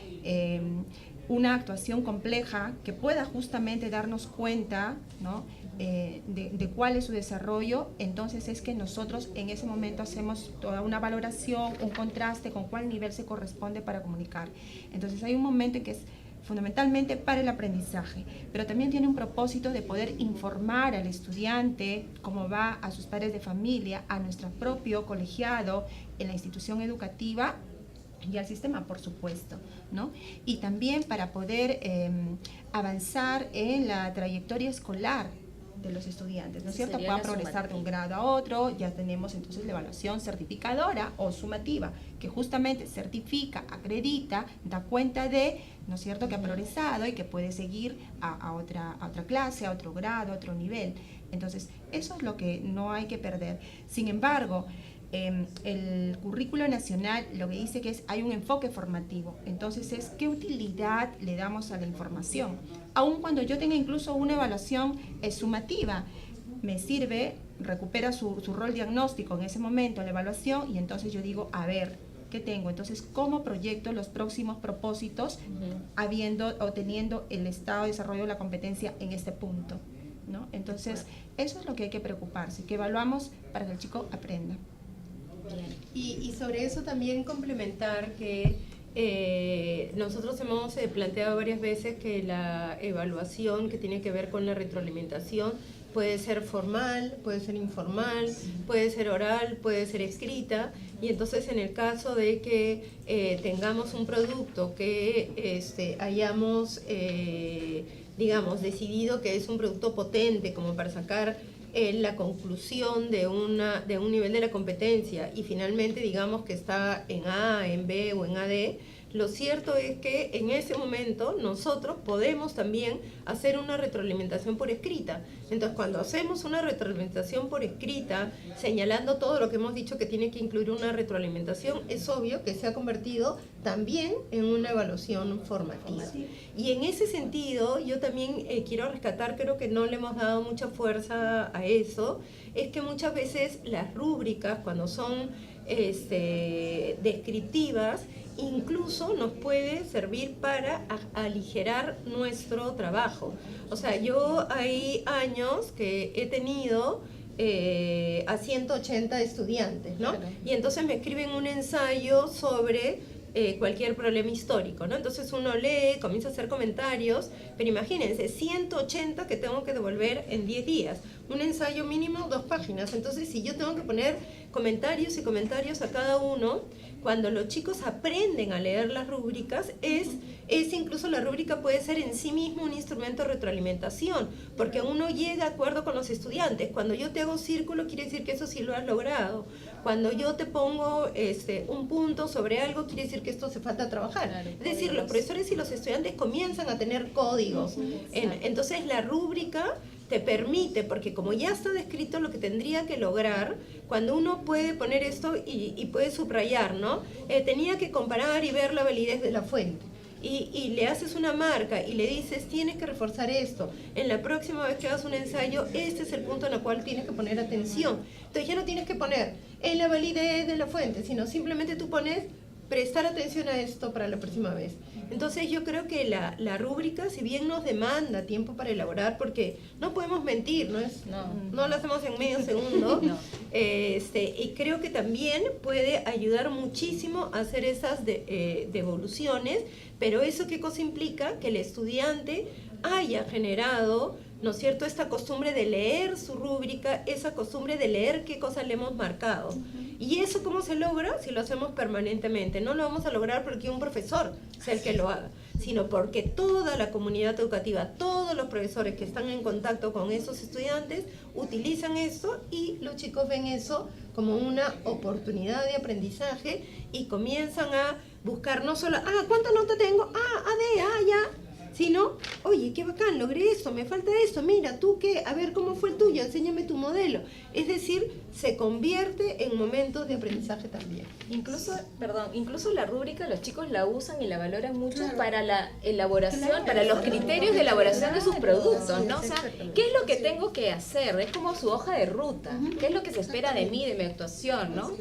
una actuación compleja que pueda justamente darnos cuenta, ¿no?, de cuál es su desarrollo, entonces es que nosotros en ese momento hacemos toda una valoración, un contraste con cuál nivel se corresponde para comunicar. Entonces hay un momento en que es fundamentalmente para el aprendizaje, pero también tiene un propósito de poder informar al estudiante cómo va, a sus padres de familia, a nuestro propio colegiado, en la institución educativa y al sistema, por supuesto, ¿no? Y también para poder avanzar en la trayectoria escolar de los estudiantes, ¿no es cierto? Puedan progresar de un grado a otro. Ya tenemos entonces la evaluación certificadora o sumativa, que justamente certifica, acredita, da cuenta de, ¿no es cierto?, que ha progresado y que puede seguir a otra clase, a otro grado, a otro nivel. Entonces, eso es lo que no hay que perder. Sin embargo, el currículo nacional lo que dice que hay un enfoque formativo, entonces es qué utilidad le damos a la información, aun cuando yo tenga incluso una evaluación sumativa, me sirve, recupera su rol diagnóstico en ese momento, la evaluación, y entonces yo digo, a ver, ¿qué tengo? Entonces, ¿cómo proyecto los próximos propósitos habiendo o teniendo el estado de desarrollo de la competencia en este punto, ¿no? Entonces, eso es lo que hay que preocuparse, que evaluamos para que el chico aprenda. Y sobre eso también complementar que nosotros hemos planteado varias veces que la evaluación que tiene que ver con la retroalimentación puede ser formal, puede ser informal, puede ser oral, puede ser escrita, y entonces en el caso de que tengamos un producto que hayamos, digamos, decidido que es un producto potente como para sacar la conclusión de un nivel de la competencia y finalmente digamos que está en A, en B o en AD, lo cierto es que en ese momento nosotros podemos también hacer una retroalimentación por escrita. Entonces, cuando hacemos una retroalimentación por escrita, señalando todo lo que hemos dicho que tiene que incluir una retroalimentación, es obvio que se ha convertido también en una evaluación formativa. Y en ese sentido, yo también quiero rescatar, creo que no le hemos dado mucha fuerza a eso, es que muchas veces las rúbricas, cuando son descriptivas, incluso nos puede servir para aligerar nuestro trabajo. O sea, yo hay años que he tenido a 180 estudiantes, ¿no? Y entonces me escriben un ensayo sobre cualquier problema histórico, ¿no? Entonces uno lee, comienza a hacer comentarios, pero imagínense, 180 que tengo que devolver en 10 días. Un ensayo mínimo 2 páginas. Entonces, si yo tengo que poner comentarios y comentarios a cada uno, cuando los chicos aprenden a leer las rúbricas, incluso la rúbrica puede ser en sí mismo un instrumento de retroalimentación, porque uno llega a acuerdo con los estudiantes. Cuando yo te hago círculo, quiere decir que eso sí lo has logrado. Cuando yo te pongo un punto sobre algo, quiere decir que esto hace falta trabajar. Claro, es decir, los profesores y los estudiantes comienzan a tener códigos. Entonces, la rúbrica te permite, porque como ya está descrito lo que tendría que lograr, cuando uno puede poner esto y puede subrayar, ¿no? Tenía que comparar y ver la validez de la fuente. Y le haces una marca y le dices, tienes que reforzar esto. En la próxima vez que hagas un ensayo, este es el punto en el cual tienes que poner atención. Entonces ya no tienes que poner en la validez de la fuente, sino simplemente tú pones prestar atención a esto para la próxima vez. Entonces yo creo que la rúbrica, si bien nos demanda tiempo para elaborar, porque no podemos mentir, no lo hacemos en medio segundo, y creo que también puede ayudar muchísimo a hacer esas devoluciones, pero eso ¿qué cosa implica? Que el estudiante haya generado, ¿no es cierto?, esta costumbre de leer su rúbrica, esa costumbre de leer qué cosas le hemos marcado. ¿Y eso cómo se logra? Si lo hacemos permanentemente. No lo vamos a lograr porque un profesor sea el que lo haga, sino porque toda la comunidad educativa, todos los profesores que están en contacto con esos estudiantes, utilizan eso y los chicos ven eso como una oportunidad de aprendizaje y comienzan a buscar no solo, ¿cuánta nota tengo? AD, ya. sino, oye, qué bacán, logré esto, me falta esto, mira, tú qué, a ver cómo fue el tuyo, enséñame tu modelo. Es decir, se convierte en momentos de aprendizaje también. Incluso la rúbrica los chicos la usan y la valoran mucho Claro. para la elaboración, para los criterios de elaboración de sus productos, ¿no? O sea, ¿qué es lo que tengo que hacer? Es como su hoja de ruta, ¿qué es lo que se espera de mí, de mi actuación, ¿no?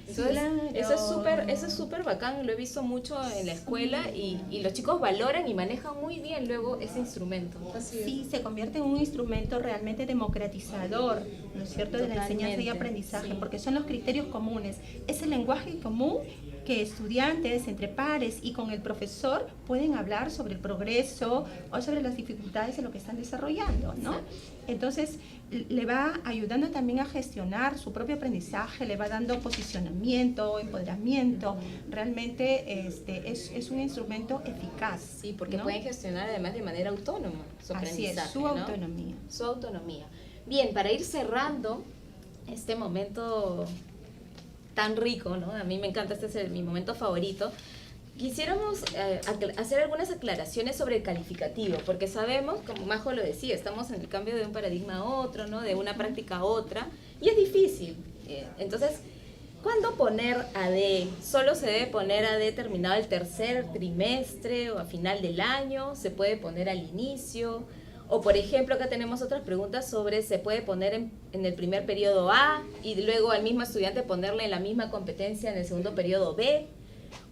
Entonces, eso es súper bacán, lo he visto mucho en la escuela y los chicos valoran y manejan muy bien luego ese instrumento. Sí, se convierte en un instrumento realmente democratizador, ¿no es cierto?, de la enseñanza y Totalmente, aprendizaje, sí. porque son los criterios comunes, es el lenguaje común que estudiantes entre pares y con el profesor pueden hablar sobre el progreso o sobre las dificultades de lo que están desarrollando, ¿no? Entonces, le va ayudando también a gestionar su propio aprendizaje, le va dando posicionamiento, empoderamiento. Realmente es un instrumento eficaz. Sí, porque ¿no? pueden gestionar además de manera autónoma su Así aprendizaje, es, su ¿no? autonomía. Su autonomía. Bien, para ir cerrando este momento tan rico, ¿no? A mí me encanta, este es mi momento favorito. Quisiéramos hacer algunas aclaraciones sobre el calificativo, porque sabemos, como Majo lo decía, estamos en el cambio de un paradigma a otro, ¿no? De una práctica a otra, y es difícil. Entonces, ¿cuándo poner AD? ¿Solo se debe poner AD terminado el tercer trimestre o a final del año? ¿Se puede poner al inicio? O por ejemplo, acá tenemos otras preguntas sobre se puede poner en el primer periodo A y luego al mismo estudiante ponerle la misma competencia en el segundo periodo B,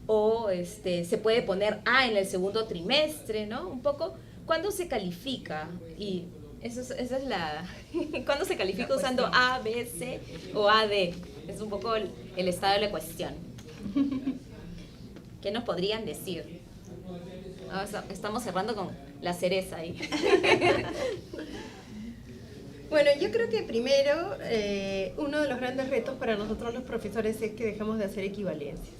o se puede poner A en el segundo trimestre, ¿no? Un poco, ¿cuándo se califica? Y esa es la... ¿Cuándo se califica usando A, B, C o AD? Es un poco el estado de la cuestión. ¿Qué nos podrían decir? Estamos cerrando con la cereza ahí. Bueno, yo creo que primero, uno de los grandes retos para nosotros los profesores es que dejemos de hacer equivalencias.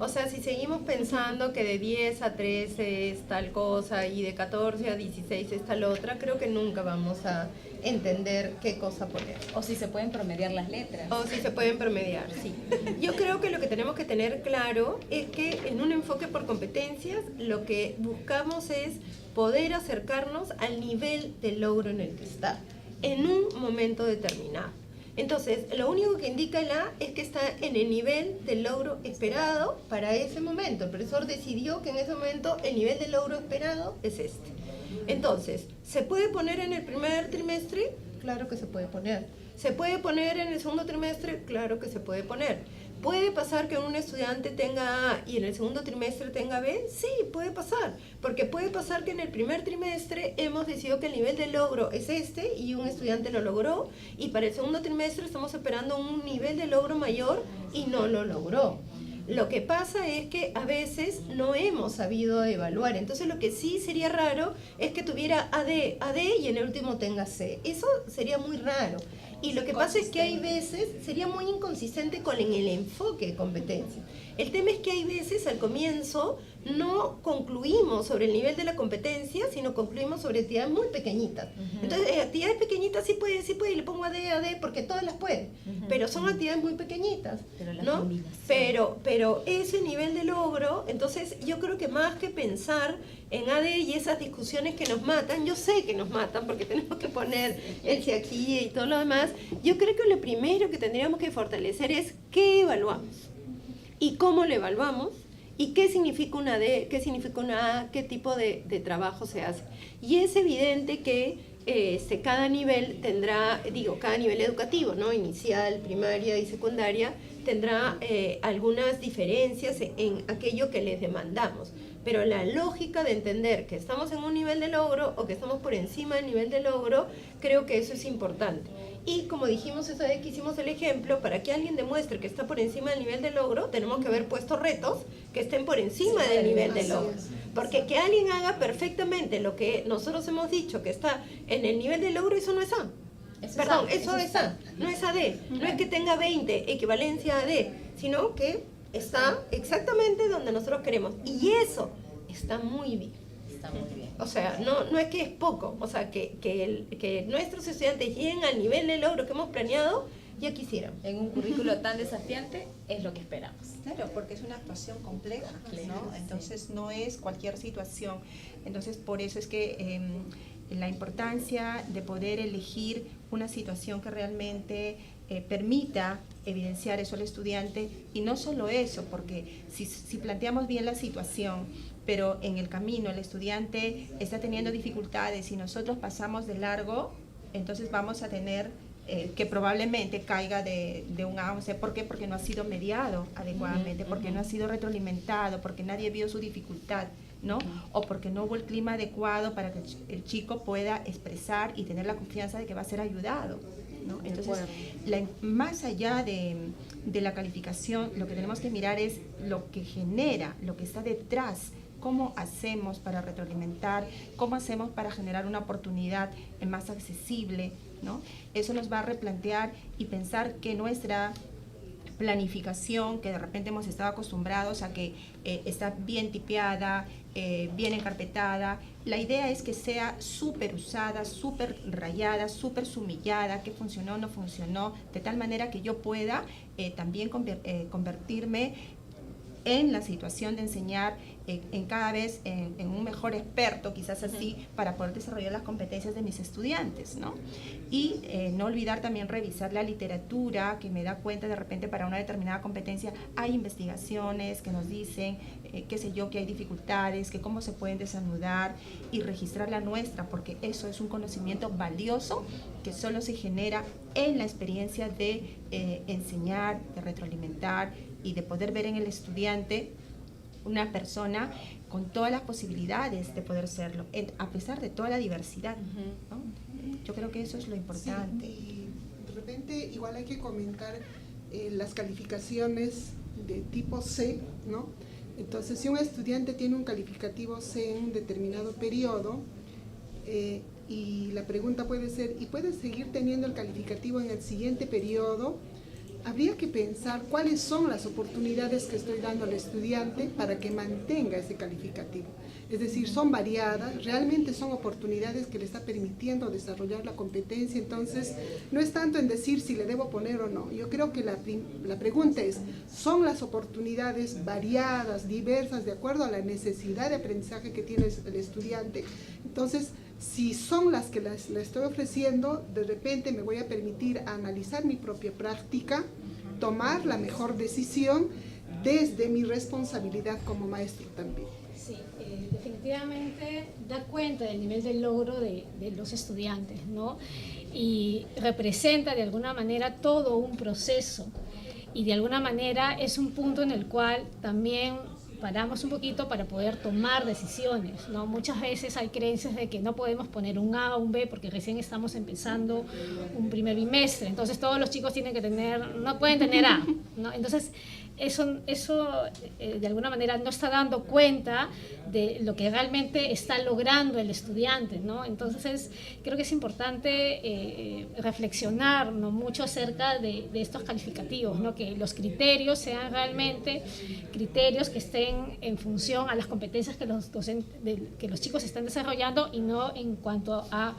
O sea, si seguimos pensando que de 10 a 13 es tal cosa y de 14 a 16 es tal otra, creo que nunca vamos a entender qué cosa poner. O si se pueden promediar las letras. O si se pueden promediar, sí. Yo creo que lo que tenemos que tener claro es que en un enfoque por competencias lo que buscamos es poder acercarnos al nivel de logro en el que está, en un momento determinado. Entonces, lo único que indica el A es que está en el nivel de logro esperado para ese momento. El profesor decidió que en ese momento el nivel de logro esperado es este. Entonces, ¿se puede poner en el primer trimestre? Claro que se puede poner. ¿Se puede poner en el segundo trimestre? Claro que se puede poner. ¿Puede pasar que un estudiante tenga A y en el segundo trimestre tenga B? Sí, puede pasar, porque puede pasar que en el primer trimestre hemos decidido que el nivel de logro es este y un estudiante lo logró, y para el segundo trimestre estamos esperando un nivel de logro mayor y no lo logró. Lo que pasa es que a veces no hemos sabido evaluar, entonces lo que sí sería raro es que tuviera AD y en el último tenga C. Eso sería muy raro. Y lo que pasa es que hay veces, sería muy inconsistente con el enfoque de competencia. El tema es que hay veces al comienzo no concluimos sobre el nivel de la competencia, sino concluimos sobre actividades muy pequeñitas. Entonces, actividades pequeñitas sí puede, y le pongo AD, porque todas las pueden, pero son actividades muy pequeñitas, ¿no? Pero ese nivel de logro, entonces yo creo que más que pensar en AD y esas discusiones que nos matan, yo sé que nos matan porque tenemos que poner el si aquí y todo lo demás, yo creo que lo primero que tendríamos que fortalecer es qué evaluamos y cómo lo evaluamos y qué significa una D, qué significa una A, qué tipo de trabajo se hace. Y es evidente que cada nivel tendrá, cada nivel educativo, ¿no? Inicial, primaria y secundaria, tendrá algunas diferencias en aquello que les demandamos. Pero la lógica de entender que estamos en un nivel de logro o que estamos por encima del nivel de logro, creo que eso es importante. Y como dijimos esa vez que hicimos el ejemplo, para que alguien demuestre que está por encima del nivel de logro, tenemos que haber puesto retos que estén por encima del nivel de logro. Porque que alguien haga perfectamente lo que nosotros hemos dicho que está en el nivel de logro, eso no es A. Eso es A, no es AD. No es que tenga 20 equivalencia a AD, sino que está exactamente donde nosotros queremos. Y eso está muy bien. Está muy bien. O sea, no es que es poco. O sea, que nuestros estudiantes lleguen al nivel de logro que hemos planeado, ya quisieran. En un currículo tan desafiante es lo que esperamos. Claro, porque es una actuación compleja, ¿no? Entonces no es cualquier situación. Entonces por eso es que la importancia de poder elegir una situación que realmente permita evidenciar eso al estudiante, y no solo eso, porque si planteamos bien la situación, pero en el camino el estudiante está teniendo dificultades y nosotros pasamos de largo, entonces vamos a tener que probablemente caiga de un A11. ¿Por qué? Porque no ha sido mediado adecuadamente, porque no ha sido retroalimentado, porque nadie vio su dificultad, ¿no? O porque no hubo el clima adecuado para que el chico pueda expresar y tener la confianza de que va a ser ayudado, ¿no? Entonces, más allá de la calificación, lo que tenemos que mirar es lo que genera, lo que está detrás. ¿Cómo hacemos para retroalimentar? ¿Cómo hacemos para generar una oportunidad más accesible, ¿no? Eso nos va a replantear y pensar que nuestra planificación, que de repente hemos estado acostumbrados a que está bien tipeada, bien encarpetada, la idea es que sea súper usada, súper rayada, súper sumillada, que funcionó o no funcionó, de tal manera que yo pueda también convertirme en la situación de enseñar en cada vez en un mejor experto, quizás así, para poder desarrollar las competencias de mis estudiantes, ¿no? Y no olvidar también revisar la literatura, que me da cuenta de repente para una determinada competencia hay investigaciones que nos dicen, qué sé yo, que hay dificultades, que cómo se pueden desanudar, y registrar la nuestra, porque eso es un conocimiento valioso que solo se genera en la experiencia de enseñar, de retroalimentar y de poder ver en el estudiante una persona con todas las posibilidades de poder serlo, a pesar de toda la diversidad, ¿no? Yo creo que eso es lo importante. Sí, y de repente igual hay que comentar las calificaciones de tipo C, ¿no? Entonces, si un estudiante tiene un calificativo C en un determinado periodo, y la pregunta puede ser, ¿y puede seguir teniendo el calificativo en el siguiente periodo? Habría que pensar cuáles son las oportunidades que estoy dando al estudiante para que mantenga ese calificativo. Es decir, son variadas, realmente son oportunidades que le está permitiendo desarrollar la competencia. Entonces, no es tanto en decir si le debo poner o no. Yo creo que la pregunta es, ¿son las oportunidades variadas, diversas, de acuerdo a la necesidad de aprendizaje que tiene el estudiante? Entonces, si son las que le estoy ofreciendo, de repente me voy a permitir analizar mi propia práctica, tomar la mejor decisión desde mi responsabilidad como maestro también. Sí, definitivamente da cuenta del nivel de logro de los estudiantes, ¿no? Y representa de alguna manera todo un proceso, y de alguna manera es un punto en el cual también paramos un poquito para poder tomar decisiones, ¿no? Muchas veces hay creencias de que no podemos poner un A o un B porque recién estamos empezando un primer bimestre, entonces todos los chicos tienen que tener, no pueden tener A, ¿no? Entonces eso de alguna manera no está dando cuenta de lo que realmente está logrando el estudiante, ¿no? Entonces creo que es importante reflexionar, ¿no?, mucho acerca de estos calificativos, ¿no? Que los criterios sean realmente criterios que estén en función a las competencias que los chicos están desarrollando, y no en cuanto a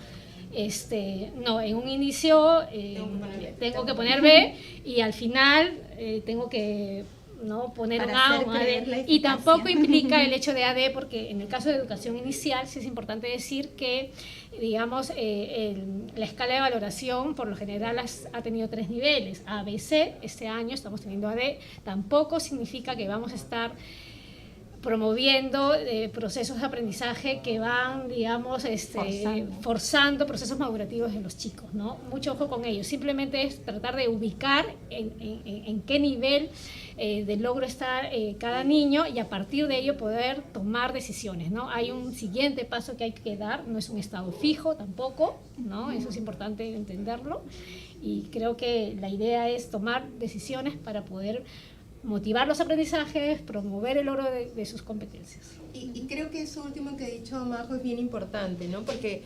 no, en un inicio tengo que poner B y al final tengo que poner un A o un AD, y tampoco implica el hecho de AD, porque en el caso de educación inicial sí es importante decir que, digamos, la escala de valoración por lo general ha tenido 3 niveles, A, B, C. Este año estamos teniendo AD. Tampoco significa que vamos a estar promoviendo procesos de aprendizaje que van, digamos, forzando procesos madurativos de los chicos, ¿no? Mucho ojo con ellos. Simplemente es tratar de ubicar en qué nivel de logro está cada niño, y a partir de ello poder tomar decisiones, ¿no? Hay un siguiente paso que hay que dar, no es un estado fijo tampoco, ¿no? Eso es importante entenderlo, y creo que la idea es tomar decisiones para poder motivar los aprendizajes, promover el logro de sus competencias. Y creo que eso último que ha dicho Majo es bien importante, ¿no? Porque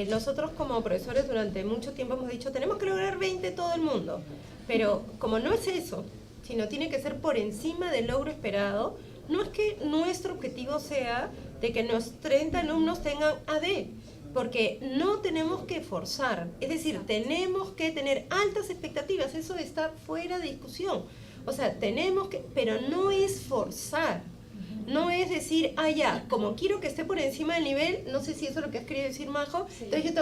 nosotros como profesores durante mucho tiempo hemos dicho, tenemos que lograr 20 todo el mundo, pero como no es eso, sino tiene que ser por encima del logro esperado, no es que nuestro objetivo sea de que los 30 alumnos tengan AD, porque no tenemos que forzar, es decir, tenemos que tener altas expectativas, eso está fuera de discusión. O sea, tenemos que, pero no es forzar. No es decir, ya, como quiero que esté por encima del nivel, no sé si eso es lo que has querido decir, Majo, entonces yo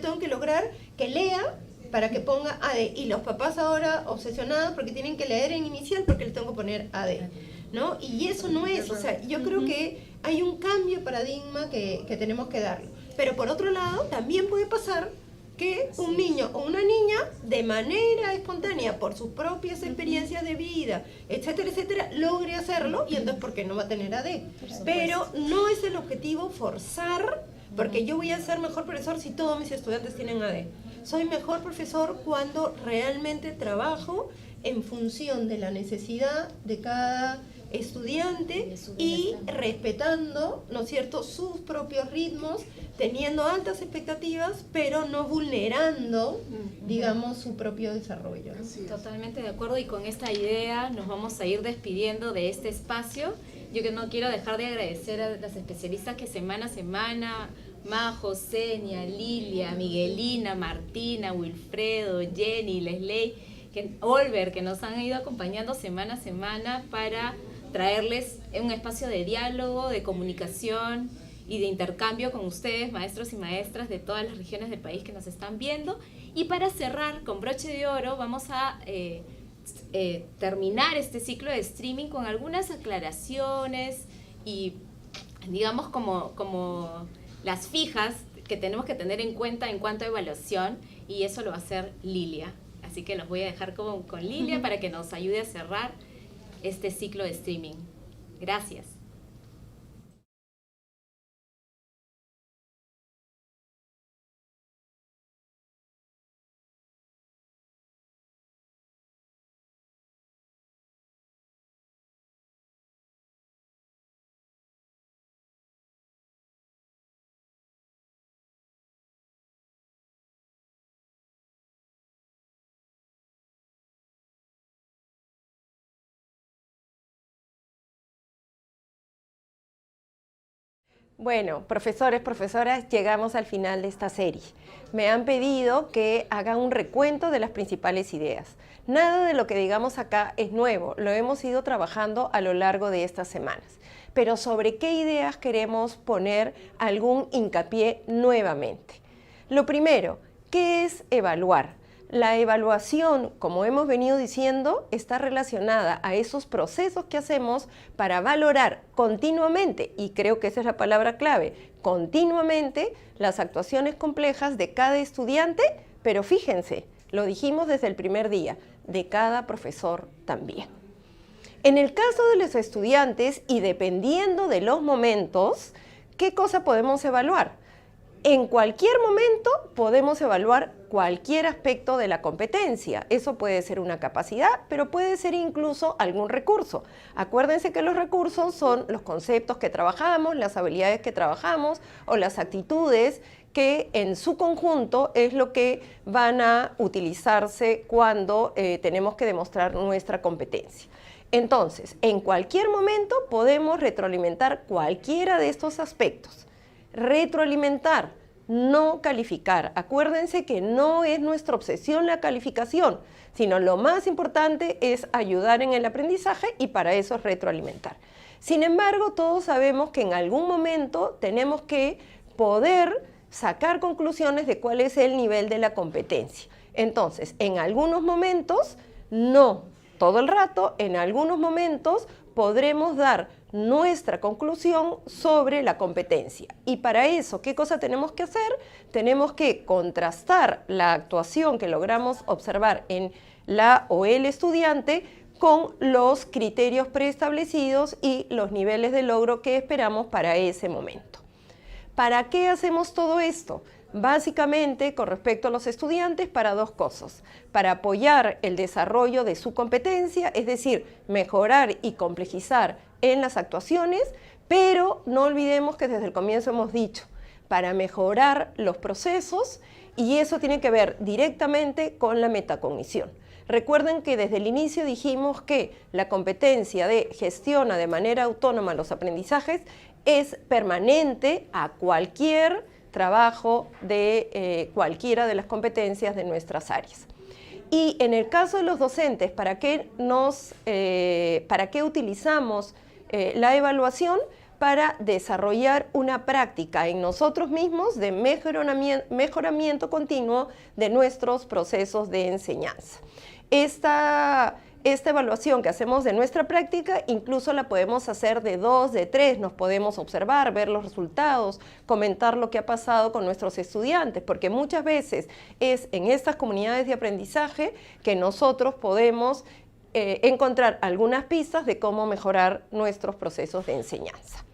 tengo que lograr que lea para que ponga AD. Y los papás ahora obsesionados porque tienen que leer en inicial porque les tengo que poner AD, ¿no? Y eso no es, o sea, yo creo que hay un cambio de paradigma que tenemos que darle. Pero por otro lado, también puede pasar que un niño o una niña, de manera espontánea, por sus propias experiencias de vida, etcétera, etcétera, logre hacerlo, y entonces, ¿por qué no va a tener AD? Pero no es el objetivo forzar, porque yo voy a ser mejor profesor si todos mis estudiantes tienen AD. Soy mejor profesor cuando realmente trabajo en función de la necesidad de cada estudiante y respetando, ¿no es cierto?, sus propios ritmos, teniendo altas expectativas, pero no vulnerando, digamos, su propio desarrollo. Totalmente de acuerdo, y con esta idea nos vamos a ir despidiendo de este espacio. Yo que no quiero dejar de agradecer a las especialistas que semana a semana, Majo, Senia, Lilia, Miguelina, Martina, Wilfredo, Jenny, Leslie, Olver, que nos han ido acompañando semana a semana para traerles un espacio de diálogo, de comunicación y de intercambio con ustedes, maestros y maestras de todas las regiones del país que nos están viendo. Y para cerrar con broche de oro, vamos a terminar este ciclo de streaming con algunas aclaraciones y, digamos, como las fijas que tenemos que tener en cuenta en cuanto a evaluación, y eso lo va a hacer Lilia. Así que los voy a dejar con Lilia para que nos ayude a cerrar este ciclo de streaming. Gracias. Bueno, profesores, profesoras, llegamos al final de esta serie. Me han pedido que haga un recuento de las principales ideas. Nada de lo que digamos acá es nuevo, lo hemos ido trabajando a lo largo de estas semanas. Pero ¿sobre qué ideas queremos poner algún hincapié nuevamente? Lo primero, ¿qué es evaluar? La evaluación, como hemos venido diciendo, está relacionada a esos procesos que hacemos para valorar continuamente, y creo que esa es la palabra clave, continuamente las actuaciones complejas de cada estudiante, pero fíjense, lo dijimos desde el primer día, de cada profesor también. En el caso de los estudiantes, y dependiendo de los momentos, ¿qué cosa podemos evaluar? En cualquier momento podemos evaluar cualquier aspecto de la competencia. Eso puede ser una capacidad, pero puede ser incluso algún recurso. Acuérdense que los recursos son los conceptos que trabajamos, las habilidades que trabajamos o las actitudes que en su conjunto es lo que van a utilizarse cuando tenemos que demostrar nuestra competencia. Entonces, en cualquier momento podemos retroalimentar cualquiera de estos aspectos. Retroalimentar, no calificar. Acuérdense que no es nuestra obsesión la calificación, sino lo más importante es ayudar en el aprendizaje, y para eso es retroalimentar. Sin embargo, todos sabemos que en algún momento tenemos que poder sacar conclusiones de cuál es el nivel de la competencia. Entonces, en algunos momentos, no todo el rato, en algunos momentos podremos dar nuestra conclusión sobre la competencia. Y para eso, ¿qué cosa tenemos que hacer? Tenemos que contrastar la actuación que logramos observar en la o el estudiante con los criterios preestablecidos y los niveles de logro que esperamos para ese momento. ¿Para qué hacemos todo esto? Básicamente, con respecto a los estudiantes, para dos cosas. Para apoyar el desarrollo de su competencia, es decir, mejorar y complejizar en las actuaciones, pero no olvidemos que desde el comienzo hemos dicho, para mejorar los procesos, y eso tiene que ver directamente con la metacognición. Recuerden que desde el inicio dijimos que la competencia de gestiona de manera autónoma los aprendizajes es permanente a cualquier trabajo de cualquiera de las competencias de nuestras áreas. Y en el caso de los docentes, ¿para qué utilizamos la evaluación? Para desarrollar una práctica en nosotros mismos de mejoramiento continuo de nuestros procesos de enseñanza. Esta evaluación que hacemos de nuestra práctica incluso la podemos hacer de 2, de 3, nos podemos observar, ver los resultados, comentar lo que ha pasado con nuestros estudiantes, porque muchas veces es en estas comunidades de aprendizaje que nosotros podemos encontrar algunas pistas de cómo mejorar nuestros procesos de enseñanza.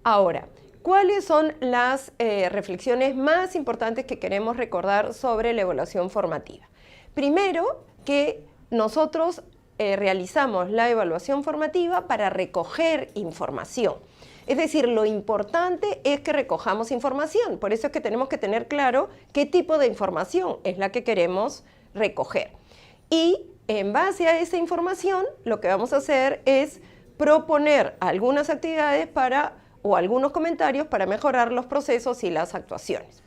Ahora, ¿cuáles son las reflexiones más importantes que queremos recordar sobre la evaluación formativa? Primero, que nosotros realizamos la evaluación formativa para recoger información. Es decir, lo importante es que recojamos información. Por eso es que tenemos que tener claro qué tipo de información es la que queremos recoger. Y en base a esa información, lo que vamos a hacer es proponer algunas actividades o algunos comentarios para mejorar los procesos y las actuaciones.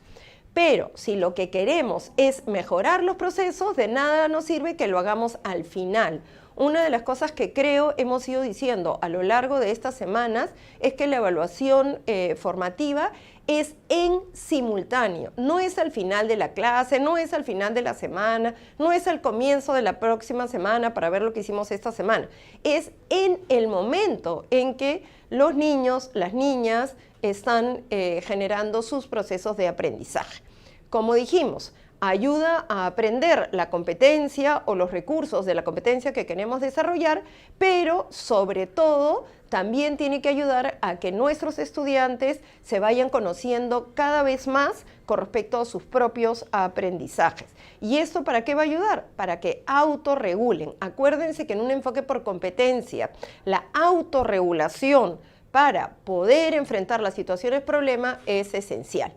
Pero si lo que queremos es mejorar los procesos, de nada nos sirve que lo hagamos al final. Una de las cosas que creo hemos ido diciendo a lo largo de estas semanas es que la evaluación formativa es en simultáneo. No es al final de la clase, no es al final de la semana, no es al comienzo de la próxima semana para ver lo que hicimos esta semana. Es en el momento en que los niños, las niñas están generando sus procesos de aprendizaje. Como dijimos, ayuda a aprender la competencia o los recursos de la competencia que queremos desarrollar, pero sobre todo también tiene que ayudar a que nuestros estudiantes se vayan conociendo cada vez más con respecto a sus propios aprendizajes. ¿Y esto para qué va a ayudar? Para que autorregulen. Acuérdense que en un enfoque por competencia, la autorregulación para poder enfrentar las situaciones problema es esencial.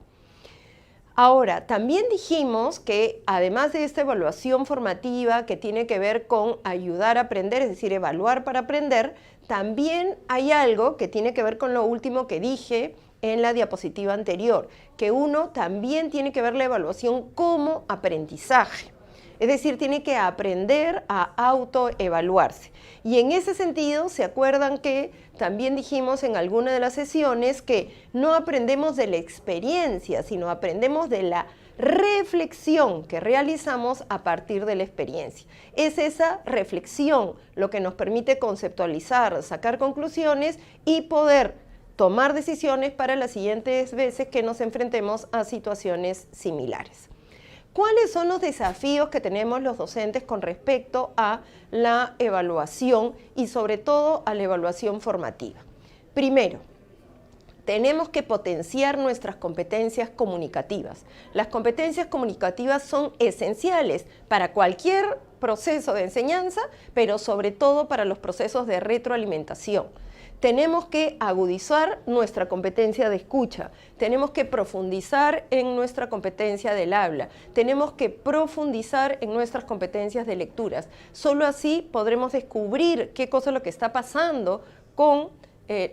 Ahora, también dijimos que además de esta evaluación formativa que tiene que ver con ayudar a aprender, es decir, evaluar para aprender, también hay algo que tiene que ver con lo último que dije en la diapositiva anterior, que uno también tiene que ver la evaluación como aprendizaje. Es decir, tiene que aprender a autoevaluarse. Y en ese sentido, ¿se acuerdan que también dijimos en alguna de las sesiones que no aprendemos de la experiencia, sino aprendemos de la reflexión que realizamos a partir de la experiencia? Es esa reflexión lo que nos permite conceptualizar, sacar conclusiones y poder tomar decisiones para las siguientes veces que nos enfrentemos a situaciones similares. ¿Cuáles son los desafíos que tenemos los docentes con respecto a la evaluación y sobre todo a la evaluación formativa? Primero, tenemos que potenciar nuestras competencias comunicativas. Las competencias comunicativas son esenciales para cualquier proceso de enseñanza, pero sobre todo para los procesos de retroalimentación. Tenemos que agudizar nuestra competencia de escucha, tenemos que profundizar en nuestra competencia del habla, tenemos que profundizar en nuestras competencias de lecturas. Solo así podremos descubrir qué cosa es lo que está pasando con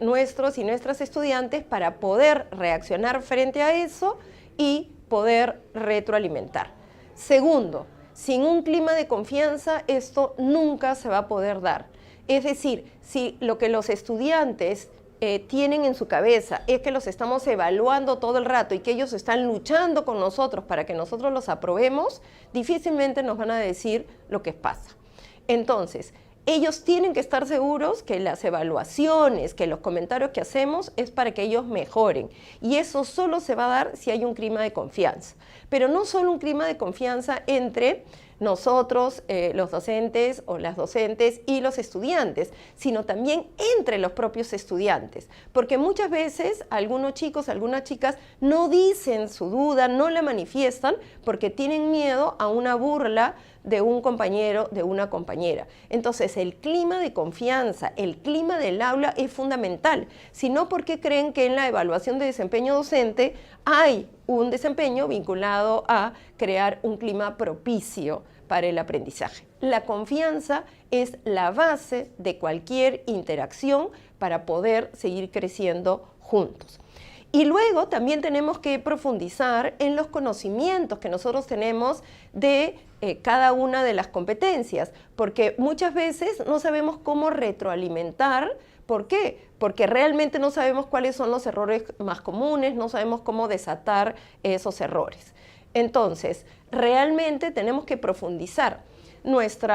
nuestros y nuestras estudiantes para poder reaccionar frente a eso y poder retroalimentar. Segundo, sin un clima de confianza esto nunca se va a poder dar. Es decir, si lo que los estudiantes tienen en su cabeza es que los estamos evaluando todo el rato y que ellos están luchando con nosotros para que nosotros los aprobemos, difícilmente nos van a decir lo que pasa. Entonces, ellos tienen que estar seguros que las evaluaciones, que los comentarios que hacemos es para que ellos mejoren. Y eso solo se va a dar si hay un clima de confianza. Pero no solo un clima de confianza entre nosotros, los docentes o las docentes y los estudiantes, sino también entre los propios estudiantes. Porque muchas veces algunos chicos, algunas chicas no dicen su duda, no la manifiestan porque tienen miedo a una burla de un compañero, de una compañera. Entonces, el clima de confianza, el clima del aula es fundamental. Si no, ¿por qué creen que en la evaluación de desempeño docente hay un desempeño vinculado a crear un clima propicio para el aprendizaje? La confianza es la base de cualquier interacción para poder seguir creciendo juntos. Y luego también tenemos que profundizar en los conocimientos que nosotros tenemos de cada una de las competencias, porque muchas veces no sabemos cómo retroalimentar. ¿Por qué? Porque realmente no sabemos cuáles son los errores más comunes, no sabemos cómo desatar esos errores. Entonces, realmente tenemos que profundizar. Nuestro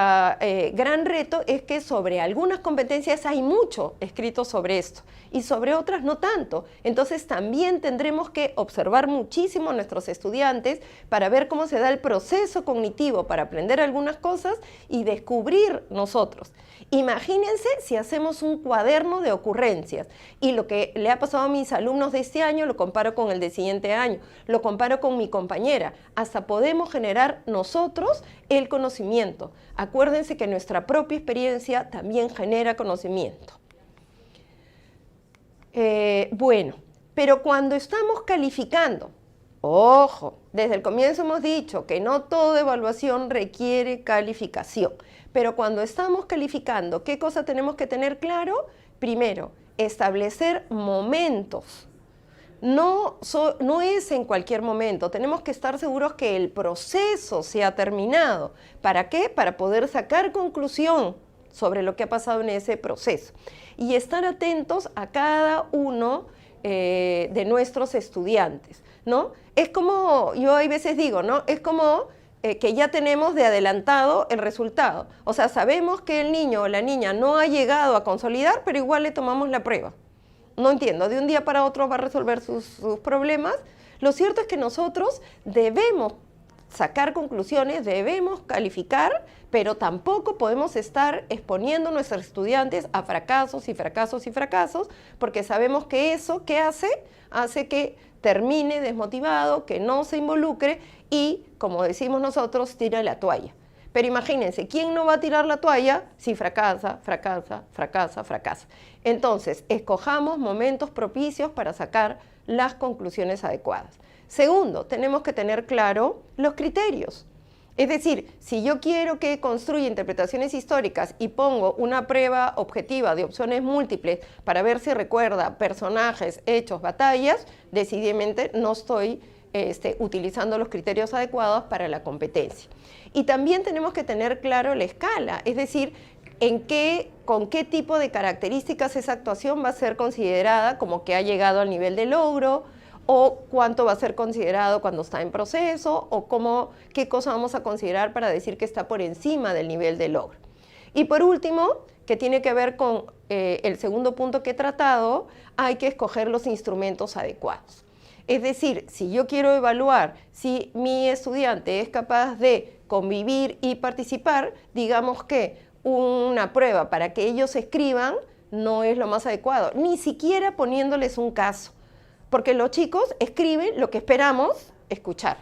gran reto es que sobre algunas competencias hay mucho escrito sobre esto y sobre otras no tanto. Entonces también tendremos que observar muchísimo a nuestros estudiantes para ver cómo se da el proceso cognitivo para aprender algunas cosas y descubrir nosotros. Imagínense si hacemos un cuaderno de ocurrencias y lo que le ha pasado a mis alumnos de este año lo comparo con el del siguiente año, lo comparo con mi compañera, hasta podemos generar nosotros el conocimiento. Acuérdense que nuestra propia experiencia también genera conocimiento. Bueno, pero cuando estamos calificando, ojo, desde el comienzo hemos dicho que no toda evaluación requiere calificación, pero cuando estamos calificando, ¿qué cosa tenemos que tener claro? Primero, establecer momentos. No es en cualquier momento, tenemos que estar seguros que el proceso se ha terminado. ¿Para qué? Para poder sacar conclusión sobre lo que ha pasado en ese proceso. Y estar atentos a cada uno de nuestros estudiantes, ¿no? Es como, yo hay veces digo, ¿no? Es como que ya tenemos de adelantado el resultado. O sea, sabemos que el niño o la niña no ha llegado a consolidar, pero igual le tomamos la prueba. No entiendo, de un día para otro va a resolver sus problemas. Lo cierto es que nosotros debemos sacar conclusiones, debemos calificar, pero tampoco podemos estar exponiendo a nuestros estudiantes a fracasos y fracasos y fracasos, porque sabemos que eso, ¿qué hace? Hace que termine desmotivado, que no se involucre y, como decimos nosotros, tira la toalla. Pero imagínense, ¿quién no va a tirar la toalla si fracasa, fracasa, fracasa, fracasa? Entonces, escojamos momentos propicios para sacar las conclusiones adecuadas. Segundo, tenemos que tener claro los criterios. Es decir, si yo quiero que construya interpretaciones históricas y pongo una prueba objetiva de opciones múltiples para ver si recuerda personajes, hechos, batallas, decididamente no estoy utilizando los criterios adecuados para la competencia. Y también tenemos que tener claro la escala, es decir, con qué tipo de características esa actuación va a ser considerada como que ha llegado al nivel de logro, o cuánto va a ser considerado cuando está en proceso, o qué cosa vamos a considerar para decir que está por encima del nivel de logro. Y por último, que tiene que ver con el segundo punto que he tratado, hay que escoger los instrumentos adecuados. Es decir, si yo quiero evaluar si mi estudiante es capaz de convivir y participar, digamos que una prueba para que ellos escriban no es lo más adecuado, ni siquiera poniéndoles un caso, porque los chicos escriben lo que esperamos escuchar.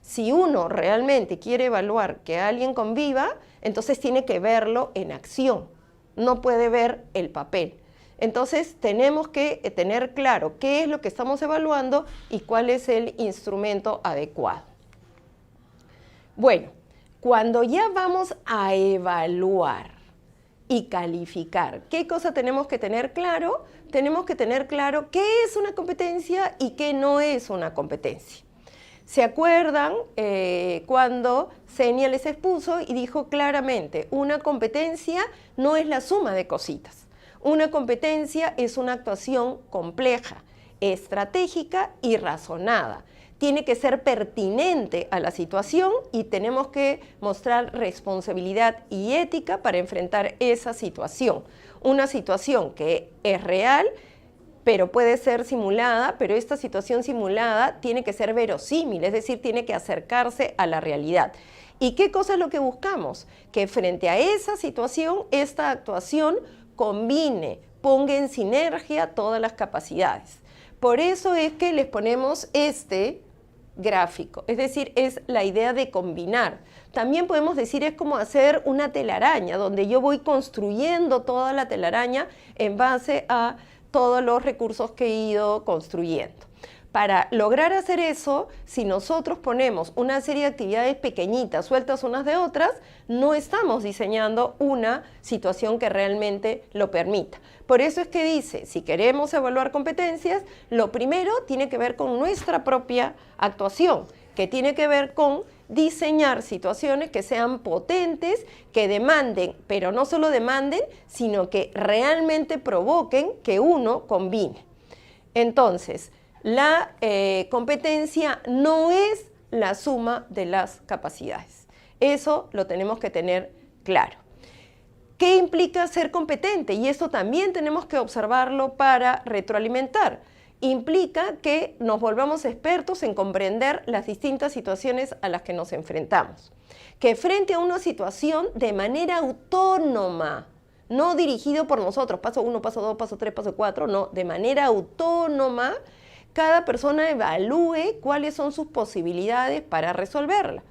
Si uno realmente quiere evaluar que alguien conviva, entonces tiene que verlo en acción, no puede ver el papel. Entonces tenemos que tener claro qué es lo que estamos evaluando y cuál es el instrumento adecuado. Bueno, cuando ya vamos a evaluar y calificar, ¿qué cosa tenemos que tener claro? Tenemos que tener claro qué es una competencia y qué no es una competencia. ¿Se acuerdan cuando Xenia les expuso y dijo claramente, una competencia no es la suma de cositas? Una competencia es una actuación compleja, estratégica y razonada. Tiene que ser pertinente a la situación y tenemos que mostrar responsabilidad y ética para enfrentar esa situación. Una situación que es real, pero puede ser simulada, pero esta situación simulada tiene que ser verosímil, es decir, tiene que acercarse a la realidad. ¿Y qué cosa es lo que buscamos? Que frente a esa situación, esta actuación combine, ponga en sinergia todas las capacidades. Por eso es que les ponemos este gráfico, es decir, es la idea de combinar. También podemos decir es como hacer una telaraña, donde yo voy construyendo toda la telaraña en base a todos los recursos que he ido construyendo. Para lograr hacer eso, si nosotros ponemos una serie de actividades pequeñitas, sueltas unas de otras, no estamos diseñando una situación que realmente lo permita. Por eso es que dice, si queremos evaluar competencias, lo primero tiene que ver con nuestra propia actuación, que tiene que ver con diseñar situaciones que sean potentes, que demanden, pero no solo demanden, sino que realmente provoquen que uno combine. Entonces, la competencia no es la suma de las capacidades. Eso lo tenemos que tener claro. ¿Qué implica ser competente? Y eso también tenemos que observarlo para retroalimentar. Implica que nos volvamos expertos en comprender las distintas situaciones a las que nos enfrentamos. Que frente a una situación de manera autónoma, no dirigido por nosotros, paso 1, paso 2, paso 3, paso 4, no, de manera autónoma, cada persona evalúe cuáles son sus posibilidades para resolverla.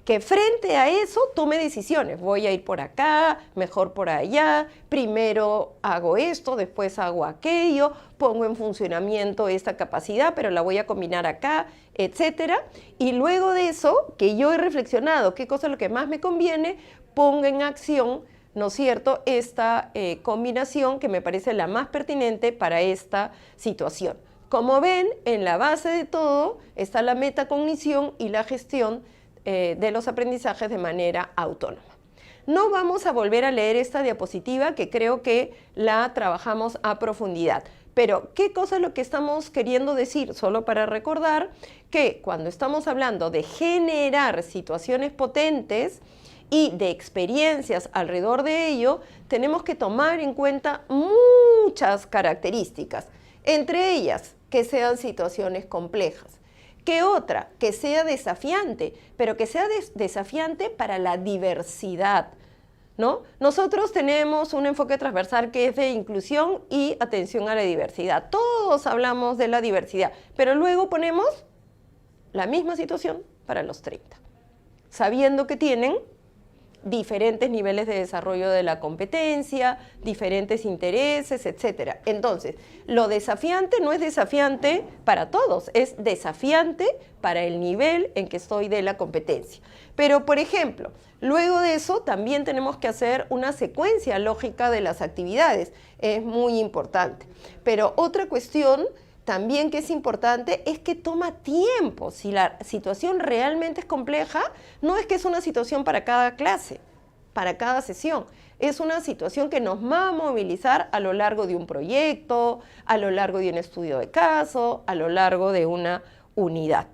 Que frente a eso tome decisiones. Voy a ir por acá, mejor por allá, primero hago esto, después hago aquello, pongo en funcionamiento esta capacidad, pero la voy a combinar acá, etcétera. Y luego de eso, que yo he reflexionado qué cosa es lo que más me conviene, ponga en acción, ¿no es cierto?, esta combinación que me parece la más pertinente para esta situación. Como ven, en la base de todo está la metacognición y la gestión de los aprendizajes de manera autónoma. No vamos a volver a leer esta diapositiva que creo que la trabajamos a profundidad. Pero, ¿qué cosa es lo que estamos queriendo decir? Solo para recordar que cuando estamos hablando de generar situaciones potentes y de experiencias alrededor de ello, tenemos que tomar en cuenta muchas características. Entre ellas, que sean situaciones complejas. ¿Qué otra? Que sea desafiante, pero que sea desafiante para la diversidad, ¿no? Nosotros tenemos un enfoque transversal que es de inclusión y atención a la diversidad. Todos hablamos de la diversidad, pero luego ponemos la misma situación para los 30, sabiendo que tienen diferentes niveles de desarrollo de la competencia, diferentes intereses, etc. Entonces, lo desafiante no es desafiante para todos, es desafiante para el nivel en que estoy de la competencia. Pero, por ejemplo, luego de eso también tenemos que hacer una secuencia lógica de las actividades, es muy importante. Pero otra cuestión también que es importante es que toma tiempo. Si la situación realmente es compleja, no es que es una situación para cada clase, para cada sesión. Es una situación que nos va a movilizar a lo largo de un proyecto, a lo largo de un estudio de caso, a lo largo de una unidad.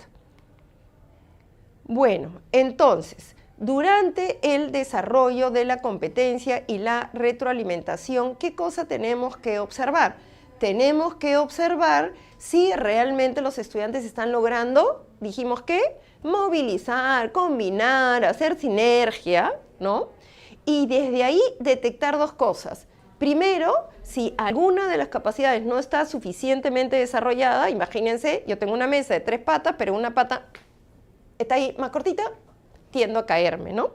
Bueno, entonces, durante el desarrollo de la competencia y la retroalimentación, ¿qué cosa tenemos que observar? Tenemos que observar si realmente los estudiantes están logrando, dijimos que, movilizar, combinar, hacer sinergia, ¿no? Y desde ahí detectar dos cosas. Primero, si alguna de las capacidades no está suficientemente desarrollada, imagínense, yo tengo una mesa de 3 patas, pero una pata está ahí más cortita, tiendo a caerme, ¿no?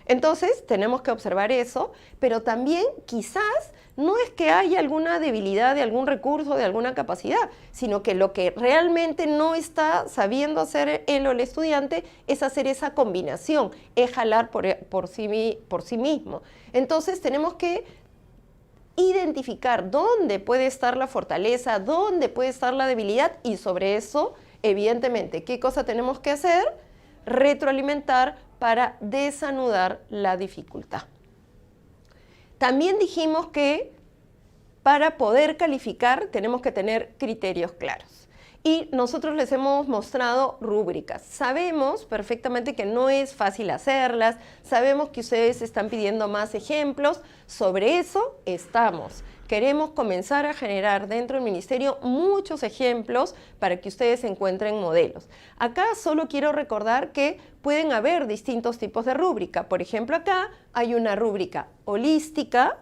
Entonces, tenemos que observar eso, pero también quizás no es que haya alguna debilidad de algún recurso, de alguna capacidad, sino que lo que realmente no está sabiendo hacer él o el estudiante es hacer esa combinación, es jalar por sí mismo. Entonces, tenemos que identificar dónde puede estar la fortaleza, dónde puede estar la debilidad y sobre eso, evidentemente, ¿qué cosa tenemos que hacer? Retroalimentar para desanudar la dificultad. También dijimos que para poder calificar tenemos que tener criterios claros. Y nosotros les hemos mostrado rúbricas. Sabemos perfectamente que no es fácil hacerlas, sabemos que ustedes están pidiendo más ejemplos, sobre eso estamos. Queremos comenzar a generar dentro del ministerio muchos ejemplos para que ustedes encuentren modelos. Acá solo quiero recordar que pueden haber distintos tipos de rúbrica. Por ejemplo, acá hay una rúbrica holística,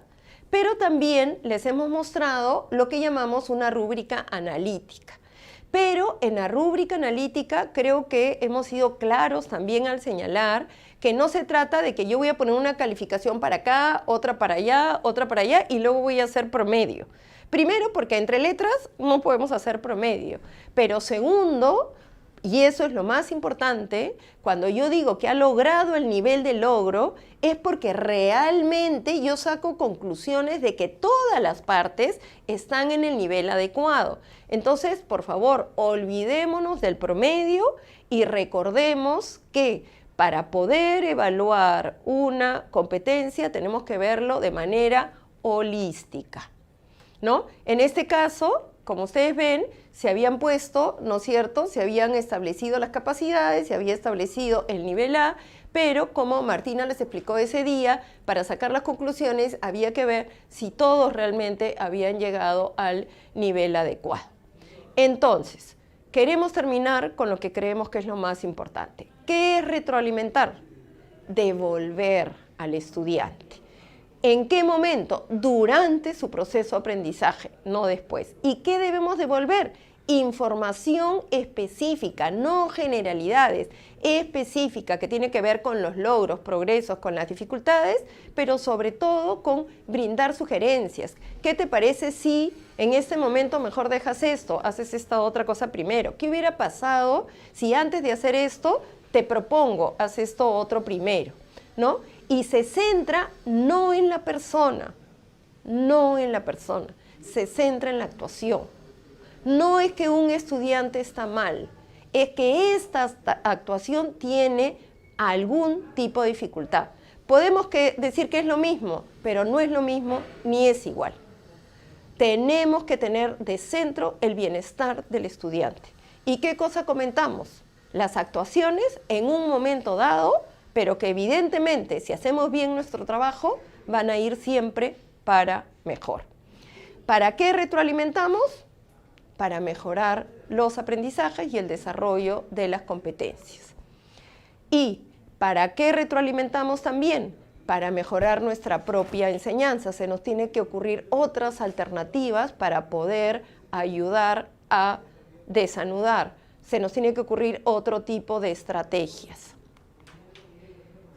pero también les hemos mostrado lo que llamamos una rúbrica analítica. Pero en la rúbrica analítica creo que hemos sido claros también al señalar que no se trata de que yo voy a poner una calificación para acá, otra para allá y luego voy a hacer promedio. Primero, porque entre letras no podemos hacer promedio, pero segundo, y eso es lo más importante, cuando yo digo que ha logrado el nivel de logro, es porque realmente yo saco conclusiones de que todas las partes están en el nivel adecuado. Entonces, por favor, olvidémonos del promedio y recordemos que para poder evaluar una competencia tenemos que verlo de manera holística, ¿no? En este caso, como ustedes ven, se habían puesto, ¿no es cierto?, se habían establecido las capacidades, se había establecido el nivel A, pero como Martina les explicó ese día, para sacar las conclusiones había que ver si todos realmente habían llegado al nivel adecuado. Entonces, queremos terminar con lo que creemos que es lo más importante. ¿Qué es retroalimentar? Devolver al estudiante. ¿En qué momento? Durante su proceso de aprendizaje, no después. ¿Y qué debemos devolver? Información específica, no generalidades, específica, que tiene que ver con los logros, progresos, con las dificultades, pero sobre todo con brindar sugerencias. ¿Qué te parece si en este momento mejor dejas esto, haces esta otra cosa primero? ¿Qué hubiera pasado si antes de hacer esto te propongo, haz esto otro primero, ¿no? Y se centra no en la persona, se centra en la actuación. No es que un estudiante está mal, es que esta actuación tiene algún tipo de dificultad. Podemos decir que es lo mismo, pero no es lo mismo ni es igual. Tenemos que tener de centro el bienestar del estudiante. ¿Y qué cosa comentamos? Las actuaciones en un momento dado, pero que evidentemente, si hacemos bien nuestro trabajo, van a ir siempre para mejor. ¿Para qué retroalimentamos? Para mejorar los aprendizajes y el desarrollo de las competencias. ¿Y para qué retroalimentamos también? Para mejorar nuestra propia enseñanza. Se nos tiene que ocurrir otras alternativas para poder ayudar a desanudar. Se nos tiene que ocurrir otro tipo de estrategias.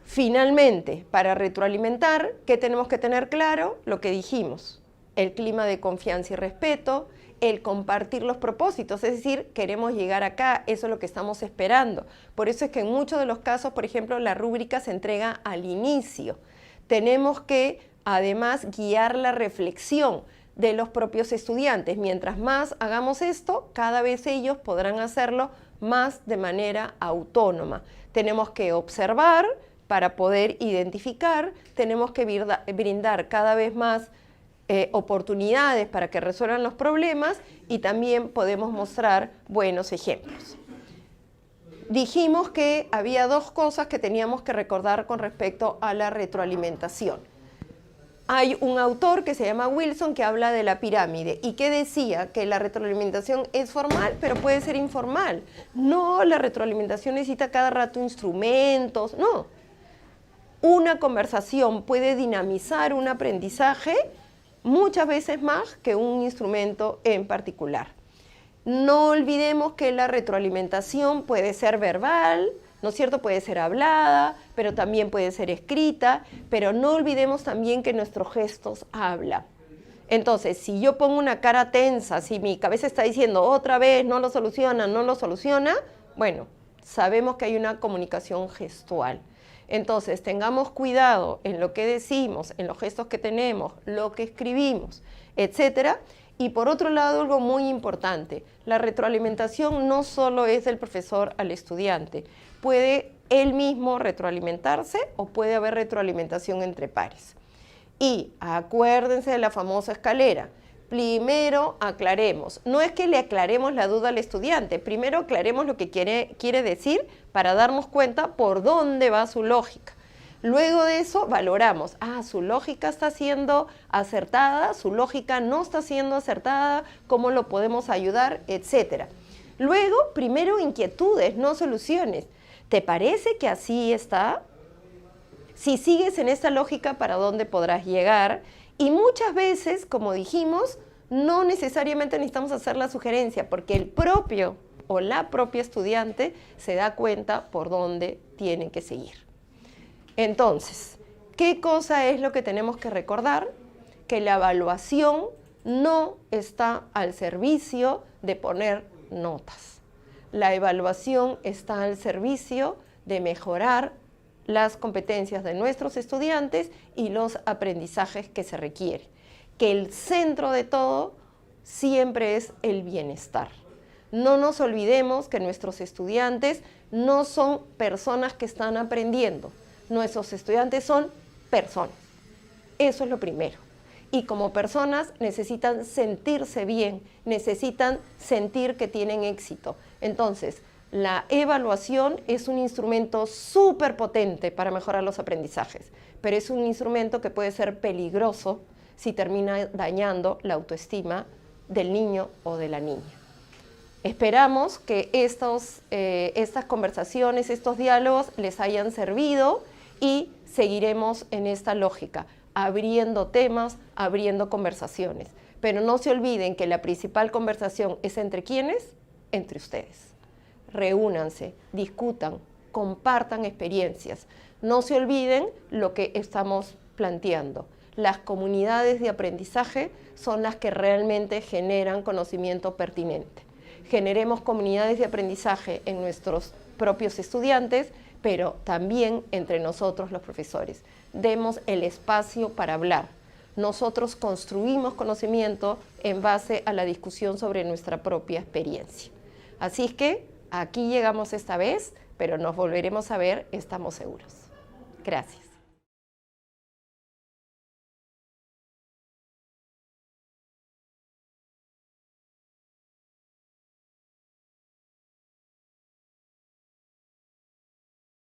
Finalmente, para retroalimentar, ¿qué tenemos que tener claro? Lo que dijimos, el clima de confianza y respeto, el compartir los propósitos, es decir, queremos llegar acá, eso es lo que estamos esperando. Por eso es que en muchos de los casos, por ejemplo, la rúbrica se entrega al inicio. Tenemos que, además, guiar la reflexión de los propios estudiantes. Mientras más hagamos esto, cada vez ellos podrán hacerlo más de manera autónoma. Tenemos que observar para poder identificar, tenemos que brindar cada vez más oportunidades para que resuelvan los problemas y también podemos mostrar buenos ejemplos. Dijimos que había dos cosas que teníamos que recordar con respecto a la retroalimentación. Hay un autor que se llama Wilson que habla de la pirámide y que decía que la retroalimentación es formal, pero puede ser informal. No, la retroalimentación necesita cada rato instrumentos, no. Una conversación puede dinamizar un aprendizaje muchas veces más que un instrumento en particular. No olvidemos que la retroalimentación puede ser verbal, ¿no es cierto? Puede ser hablada, pero también puede ser escrita, pero no olvidemos también que nuestros gestos hablan. Entonces, si yo pongo una cara tensa, si mi cabeza está diciendo otra vez, no lo soluciona, bueno, sabemos que hay una comunicación gestual. Entonces, tengamos cuidado en lo que decimos, en los gestos que tenemos, lo que escribimos, etcétera. Y por otro lado, algo muy importante, la retroalimentación no solo es del profesor al estudiante, puede él mismo retroalimentarse o puede haber retroalimentación entre pares. Y acuérdense de la famosa escalera. Primero aclaremos, no es que le aclaremos la duda al estudiante, primero aclaremos lo que quiere decir para darnos cuenta por dónde va su lógica. Luego de eso valoramos, su lógica está siendo acertada, su lógica no está siendo acertada, cómo lo podemos ayudar, etc. Luego, primero inquietudes, no soluciones. ¿Te parece que así está? Si sigues en esta lógica, ¿para dónde podrás llegar? Y muchas veces, como dijimos, no necesariamente necesitamos hacer la sugerencia, porque el propio o la propia estudiante se da cuenta por dónde tiene que seguir. Entonces, ¿qué cosa es lo que tenemos que recordar? Que la evaluación no está al servicio de poner notas. La evaluación está al servicio de mejorar las competencias de nuestros estudiantes y los aprendizajes que se requieren. Que el centro de todo siempre es el bienestar. No nos olvidemos que nuestros estudiantes no son personas que están aprendiendo. Nuestros estudiantes son personas. Eso es lo primero. Y como personas necesitan sentirse bien, necesitan sentir que tienen éxito. Entonces, la evaluación es un instrumento súper potente para mejorar los aprendizajes, pero es un instrumento que puede ser peligroso si termina dañando la autoestima del niño o de la niña. Esperamos que estas conversaciones, estos diálogos les hayan servido y seguiremos en esta lógica, abriendo temas, abriendo conversaciones. Pero no se olviden que la principal conversación es entre ¿quiénes? Entre ustedes. Reúnanse, discutan, compartan experiencias. No se olviden lo que estamos planteando. Las comunidades de aprendizaje son las que realmente generan conocimiento pertinente. Generemos comunidades de aprendizaje en nuestros propios estudiantes, pero también entre nosotros los profesores. Demos el espacio para hablar. Nosotros construimos conocimiento en base a la discusión sobre nuestra propia experiencia. Así es que aquí llegamos esta vez, pero nos volveremos a ver, estamos seguros. Gracias.